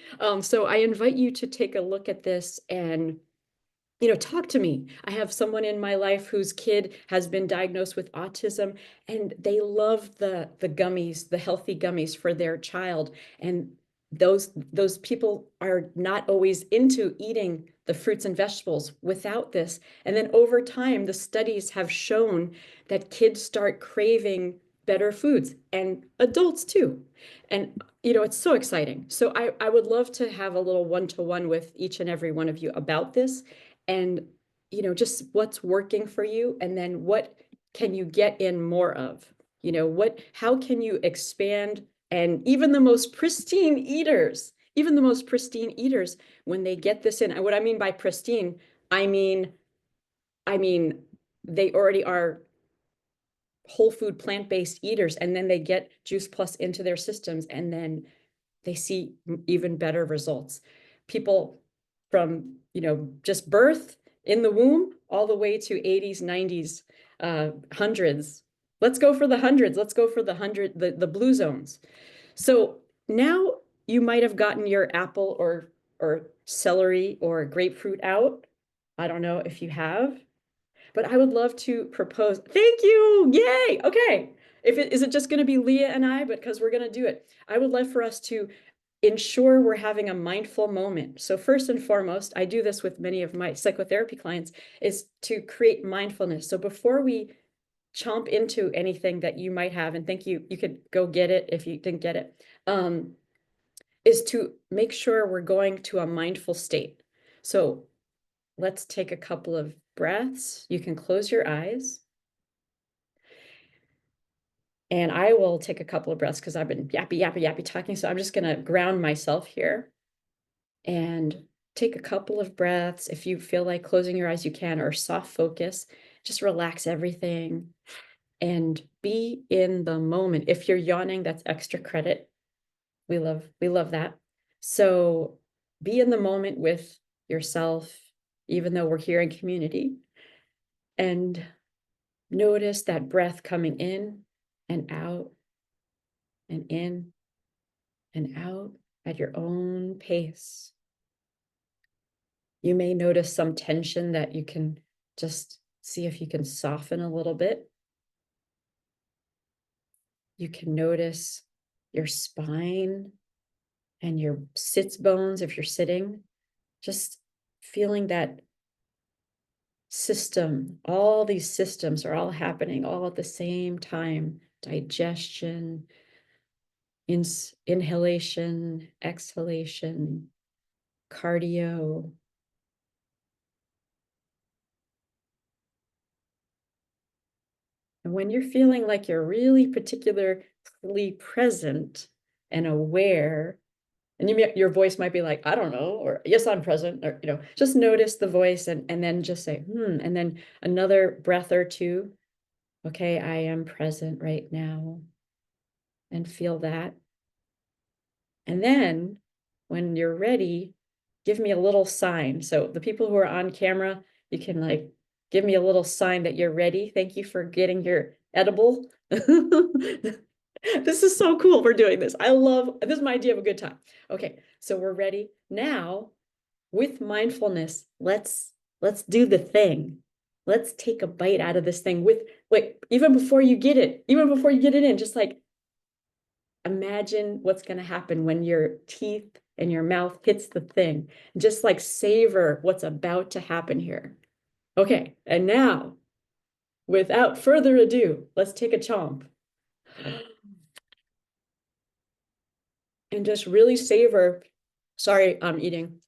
So I invite you to take a look at this and talk to me. I have someone in my life whose kid has been diagnosed with autism, and they love the gummies, the healthy gummies for their child. And those people are not always into eating the fruits and vegetables without this. And then over time, the studies have shown that kids start craving better foods, and adults too. And it's so exciting. So I would love to have a little one-to-one with each and every one of you about this, and just what's working for you, and then what can you get in more of, how can you expand. And even the most pristine eaters, when they get this in, and what I mean by pristine, I mean they already are whole food plant-based eaters, and then they get Juice Plus into their systems, and then they see even better results. People from, just birth in the womb all the way to 80s, 90s, hundreds. Let's go for the hundreds. Let's go for the blue zones. So now you might have gotten your apple or celery or grapefruit out. I don't know if you have, but I would love to propose. Thank you. Yay. Okay. Is it just going to be Leah and I, because we're going to do it. I would love for us to ensure we're having a mindful moment. So first and foremost, I do this with many of my psychotherapy clients, is to create mindfulness. So before we chomp into anything that you might have, and thank you, you could go get it if you didn't get it, is to make sure we're going to a mindful state. So let's take a couple of breaths. You can close your eyes. And I will take a couple of breaths because I've been yappy talking. So I'm just going to ground myself here and take a couple of breaths. If you feel like closing your eyes, you can, or soft focus. Just relax everything and be in the moment. If you're yawning, that's extra credit. We love that. So be in the moment with yourself, even though we're here in community, and notice that breath coming in and out and in and out at your own pace. You may notice some tension that you can just see if you can soften a little bit. You can notice your spine and your sits bones if you're sitting, just feeling that system. All these systems are all happening all at the same time. Digestion, inhalation, exhalation, cardio. And when you're feeling like you're really particularly present and aware, And your voice might be like, I don't know, or yes, I'm present, or, just notice the voice and then just say, and then another breath or two. Okay, I am present right now. And feel that. And then when you're ready, give me a little sign. So the people who are on camera, you can like give me a little sign that you're ready. Thank you for getting your edible. This is so cool. We're doing this. This is my idea of a good time. Okay, so we're ready. Now, with mindfulness, let's do the thing. Let's take a bite out of this thing with even before you get it in, just like imagine what's going to happen when your teeth and your mouth hits the thing. Just like savor what's about to happen here. Okay, and now, without further ado, let's take a chomp. And just really savor. Sorry, I'm eating.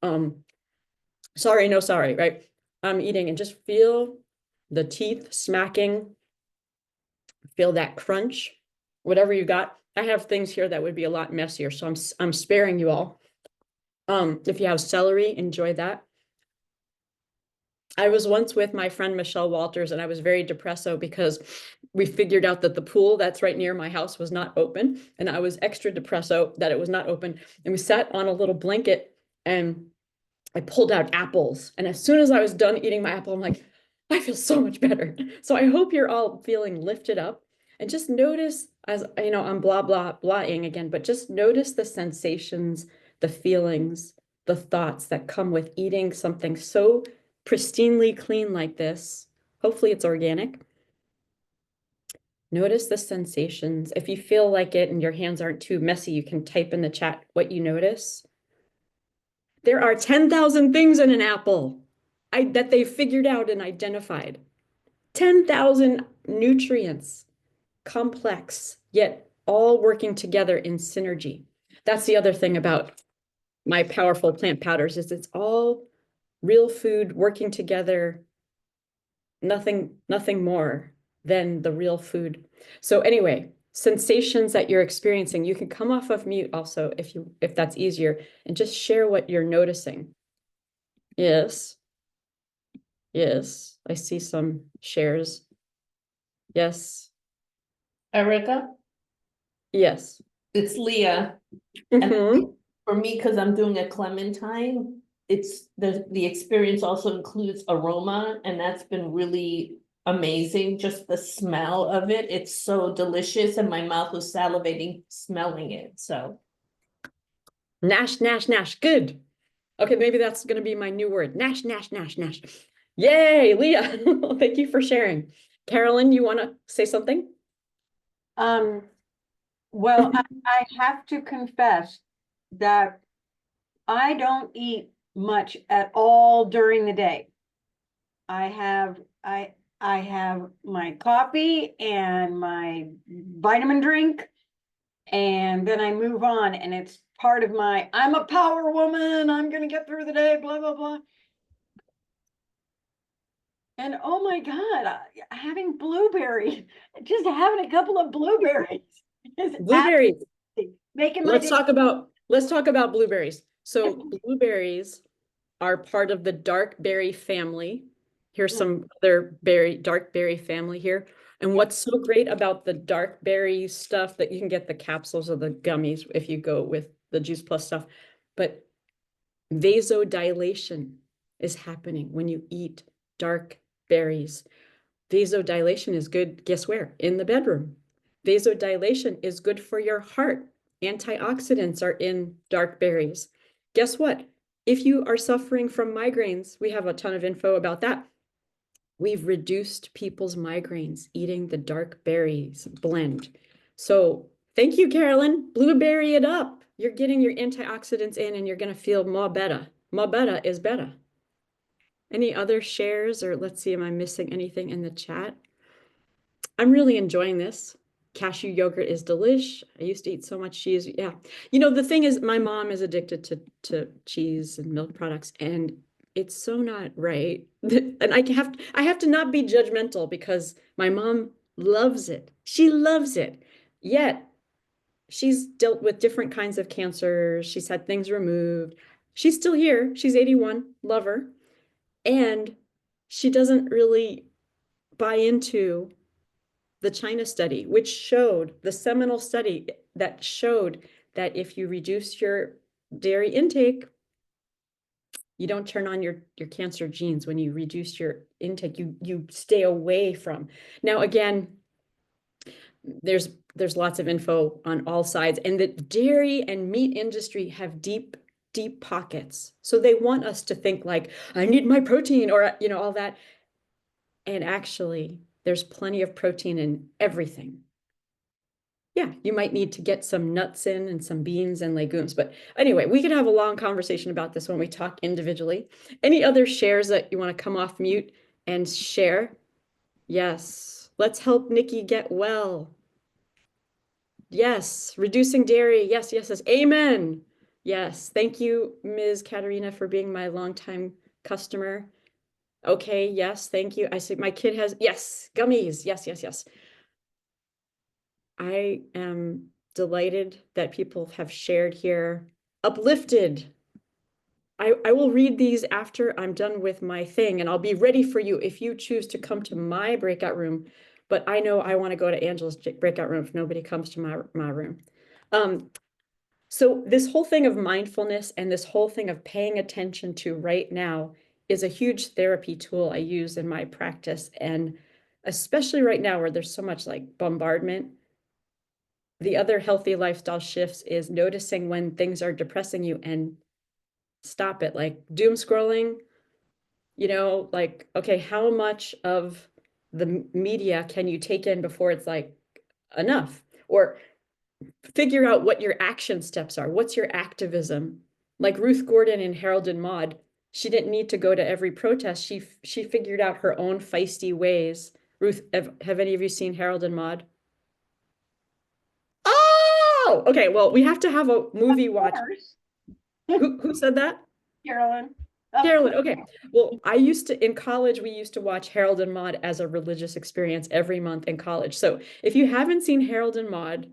Sorry, no sorry, right? I'm eating and just feel the teeth smacking. Feel that crunch, whatever you got. I have things here that would be a lot messier, so I'm sparing you all. If you have celery, enjoy that. I was once with my friend Michelle Walters, and I was very depresso because we figured out that the pool that's right near my house was not open, and I was extra depresso that it was not open. And we sat on a little blanket, and I pulled out apples. And as soon as I was done eating my apple, I'm like, I feel so much better. So I hope you're all feeling lifted up. And just notice, as you know, I'm blah, blah, blahing again, but just notice the sensations, the feelings, the thoughts that come with eating something so pristinely clean like this. Hopefully it's organic. Notice the sensations. If you feel like it and your hands aren't too messy, you can type in the chat what you notice. There are 10,000 things in an apple that they've figured out and identified. 10,000 nutrients, complex, yet all working together in synergy. That's the other thing about my powerful plant powders is it's all real food working together, nothing more than the real food. So anyway, sensations that you're experiencing, you can come off of mute also if that's easier, and just share what you're noticing. Yes. Yes, I see some shares. Yes. Erika, Yes. it's Leah. Mhm. For me, because I'm doing a clementine, it's the experience also includes aroma, and that's been really amazing. Just the smell of it. It's so delicious, and my mouth was salivating smelling it. So Nash, nash, nash. Good. Okay, maybe that's going to be my new word. Nash, nash, nash, nash. Yay, Leah. Thank you for sharing. Carolyn, you want to say something? Well, I have to confess that I don't eat much at all during the day. I have my coffee and my vitamin drink, and then I move on, and it's part of my I'm a power woman, I'm gonna get through the day, blah blah blah. And oh my God, having blueberry, just having a couple of blueberries is Blueberries. making my Let's day. talk about blueberries. So blueberries are part of the dark berry family. Here's some other dark berry family here. And what's so great about the dark berry stuff that you can get the capsules or the gummies if you go with the Juice Plus stuff, but vasodilation is happening when you eat dark berries. Vasodilation is good, guess where? In the bedroom. Vasodilation is good for your heart. Antioxidants are in dark berries. Guess what? If you are suffering from migraines, we have a ton of info about that. We've reduced people's migraines eating the dark berries blend. So thank you, Carolyn. Blueberry it up. You're getting your antioxidants in and you're going to feel more better. More better is better. Any other shares, or let's see, am I missing anything in the chat? I'm really enjoying this. Cashew yogurt is delish. I used to eat so much cheese. Yeah. You know, the thing is, my mom is addicted to cheese and milk products, and it's so not right. And I have to not be judgmental because my mom loves it. She loves it. Yet she's dealt with different kinds of cancers. She's had things removed. She's still here. She's 81, love her. And she doesn't really buy into the China study, which showed the seminal study that showed that if you reduce your dairy intake, you don't turn on your cancer genes. When you reduce your intake, you stay away from. Now, again, there's lots of info on all sides, and the dairy and meat industry have deep pockets. So they want us to think like, I need my protein, or all that. And actually, there's plenty of protein in everything. Yeah, you might need to get some nuts in and some beans and legumes. But anyway, we could have a long conversation about this when we talk individually. Any other shares that you want to come off mute and share? Yes, let's help Nikki get well. Yes, reducing dairy. Yes, yes, yes. Amen. Yes, thank you, Ms. Katerina, for being my longtime customer. Okay, yes, thank you. I see my kid has, yes, gummies. Yes, yes, yes. I am delighted that people have shared here. Uplifted. I will read these after I'm done with my thing, and I'll be ready for you if you choose to come to my breakout room. But I know I want to go to Angela's breakout room if nobody comes to my room. So this whole thing of mindfulness and this whole thing of paying attention to right now is a huge therapy tool I use in my practice. And especially right now where there's so much like bombardment, the other healthy lifestyle shifts is noticing when things are depressing you and stop it. Like doom scrolling, like, okay, how much of the media can you take in before it's like enough? Or figure out what your action steps are. What's your activism? Like Ruth Gordon in Harold and Maude, she didn't need to go to every protest. She figured out her own feisty ways. Ruth, have any of you seen Harold and Maude? Oh, okay. Well, we have to have a movie watch. Who said that? Carolyn. Carolyn, okay. Well, in college, we used to watch Harold and Maude as a religious experience every month in college. So if you haven't seen Harold and Maude,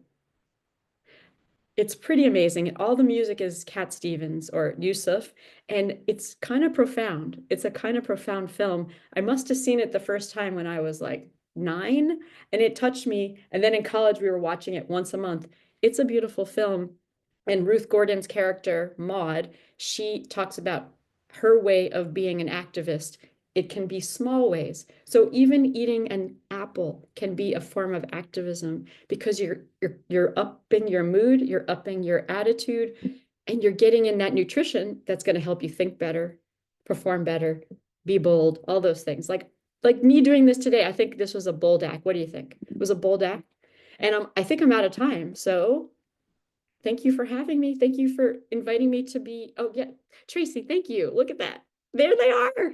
it's pretty amazing. All the music is Cat Stevens or Yusuf, and it's kind of profound. It's a kind of profound film. I must have seen it the first time when I was like 9, and it touched me. And then in college, we were watching it once a month. It's a beautiful film. And Ruth Gordon's character, Maud, she talks about her way of being an activist. It can be small ways. So even eating an apple can be a form of activism because you're upping your mood, you're upping your attitude, and you're getting in that nutrition that's going to help you think better, perform better, be bold, all those things. Like me doing this today, I think this was a bold act. What do you think? It was a bold act. And I think I'm out of time. So thank you for having me. Thank you for inviting me to be, oh yeah, Tracy, thank you. Look at that. There they are.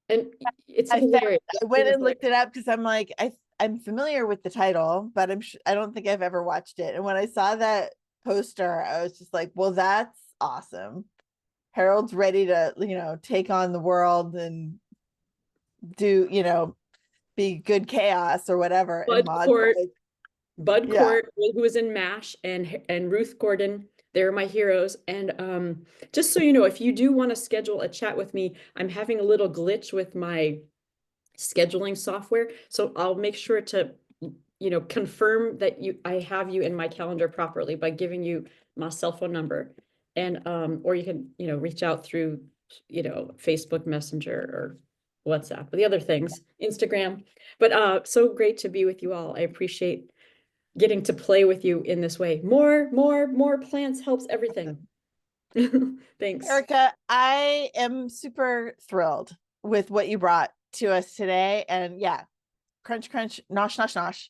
And it's hilarious. I went and looked it up because I'm like, I'm familiar with the title, but I don't think I've ever watched it. And when I saw that poster, I was just like, well, that's awesome. Harold's ready to, take on the world and do, be good chaos or whatever. Bud Cort, who was in MASH, and Ruth Gordon, they're my heroes. And just so you know, if you do want to schedule a chat with me, I'm having a little glitch with my scheduling software. So I'll make sure to, confirm that I have you in my calendar properly by giving you my cell phone number. And or you can, reach out through, Facebook Messenger or WhatsApp, or the other things, Instagram. But so great to be with you all. I appreciate getting to play with you in this way. More plants helps everything. Thanks. Erika, I am super thrilled with what you brought to us today. And yeah, crunch, crunch, nosh, nosh,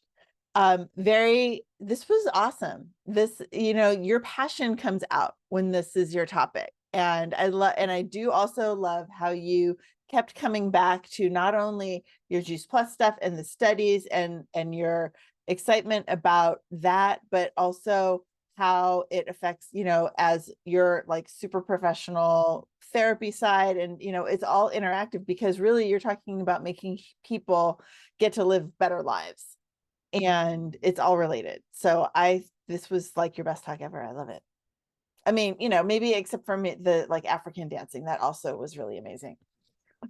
nosh. This was awesome. This, your passion comes out when this is your topic. And I do also love how you kept coming back to not only your Juice Plus stuff and the studies and your excitement about that, but also how it affects, as your like super professional therapy side. And, it's all interactive because really you're talking about making people get to live better lives. and it's all related. So this was like your best talk ever. I love it. I mean, maybe except for the like African dancing, that also was really amazing,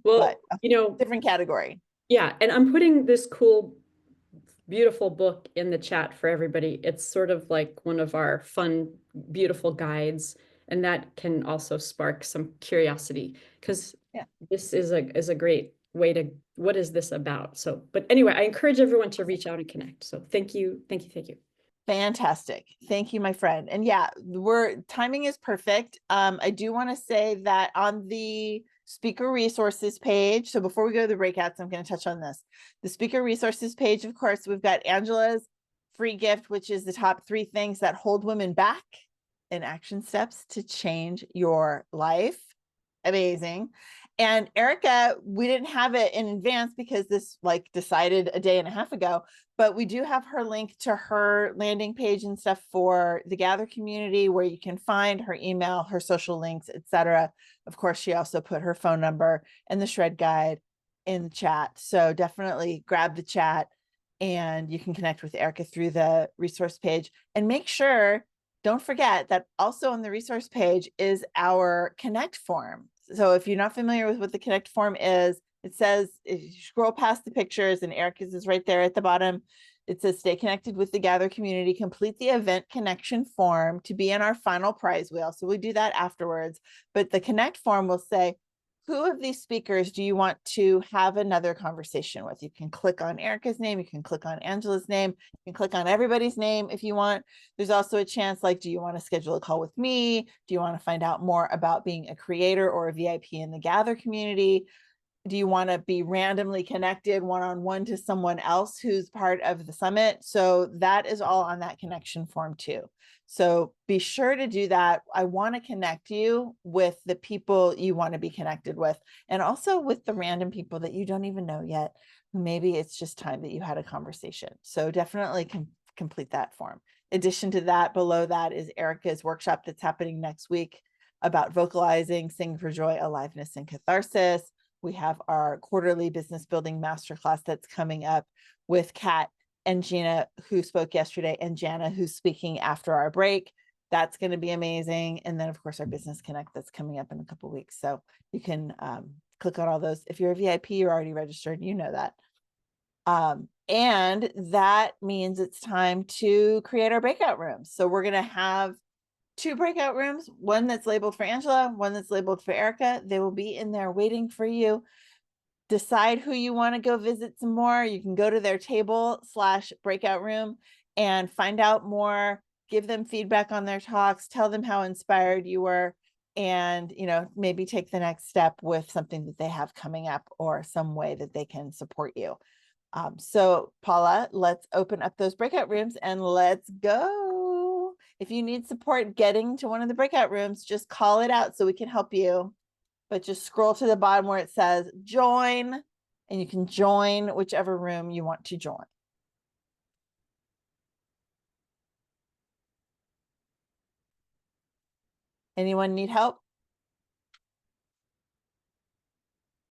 Well, but you know, different category. yeah, and I'm putting this cool, beautiful book in the chat for everybody. It's sort of like one of our fun, beautiful guides, and that can also spark some curiosity because Yeah. this is a great way to, what is this about? So, but anyway, I encourage everyone to reach out and connect. So thank you, thank you, thank you. Fantastic. Thank you, my friend. And yeah, timing is perfect. I do want to say that on the speaker resources page, so before we go to the breakouts, I'm going to touch on this. The speaker resources page, of course, we've got Angela's free gift, which is the top 3 things that hold women back and action steps to change your life. Amazing. And Erika, we didn't have it in advance because this like decided a day and a half ago, but we do have her link to her landing page and stuff for the Gather community, where you can find her email, her social links, etc. Of course, she also put her phone number and the shred guide in the chat. So definitely grab the chat and you can connect with Erika through the resource page. And make sure, don't forget that also on the resource page is our Connect form. So if you're not familiar with what the Connect form is, it says, if you scroll past the pictures, and Erika's is right there at the bottom, it says stay connected with the Gather community, complete the event connection form to be in our final prize wheel. So we do that afterwards. But the Connect form will say, who of these speakers do you want to have another conversation with? You can click on Erika's name, you can click on Angela's name, you can click on everybody's name if you want. There's also a chance, like, do you want to schedule a call with me? Do you want to find out more about being a creator or a VIP in the Gather community? Do you want to be randomly connected one-on-one to someone else who's part of the summit? So that is all on that connection form too. So be sure to do that. I want to connect you with the people you want to be connected with, and also with the random people that you don't even know yet. Maybe it's just time that you had a conversation. So definitely complete that form. In addition to that, below that is Erika's workshop that's happening next week about vocalizing, sing for joy, aliveness, and catharsis. We have our quarterly business building masterclass that's coming up with Kat and Gina, who spoke yesterday, and Jana, who's speaking after our break. That's going to be amazing. And then, of course, our Business Connect that's coming up in a couple of weeks. So you can click on all those. If you're a VIP, you're already registered. You know that. And that means it's time to create our breakout rooms. So we're going to have 2 breakout rooms, one that's labeled for Angela, one that's labeled for Erika. They will be in there waiting for you. Decide who you want to go visit some more. You can go to their table/breakout room and find out more, give them feedback on their talks, tell them how inspired you were, and maybe take the next step with something that they have coming up or some way that they can support you. So Paula, let's open up those breakout rooms and let's go. If you need support getting to one of the breakout rooms, just call it out so we can help you. But just scroll to the bottom where it says join, and you can join whichever room you want to join. Anyone need help?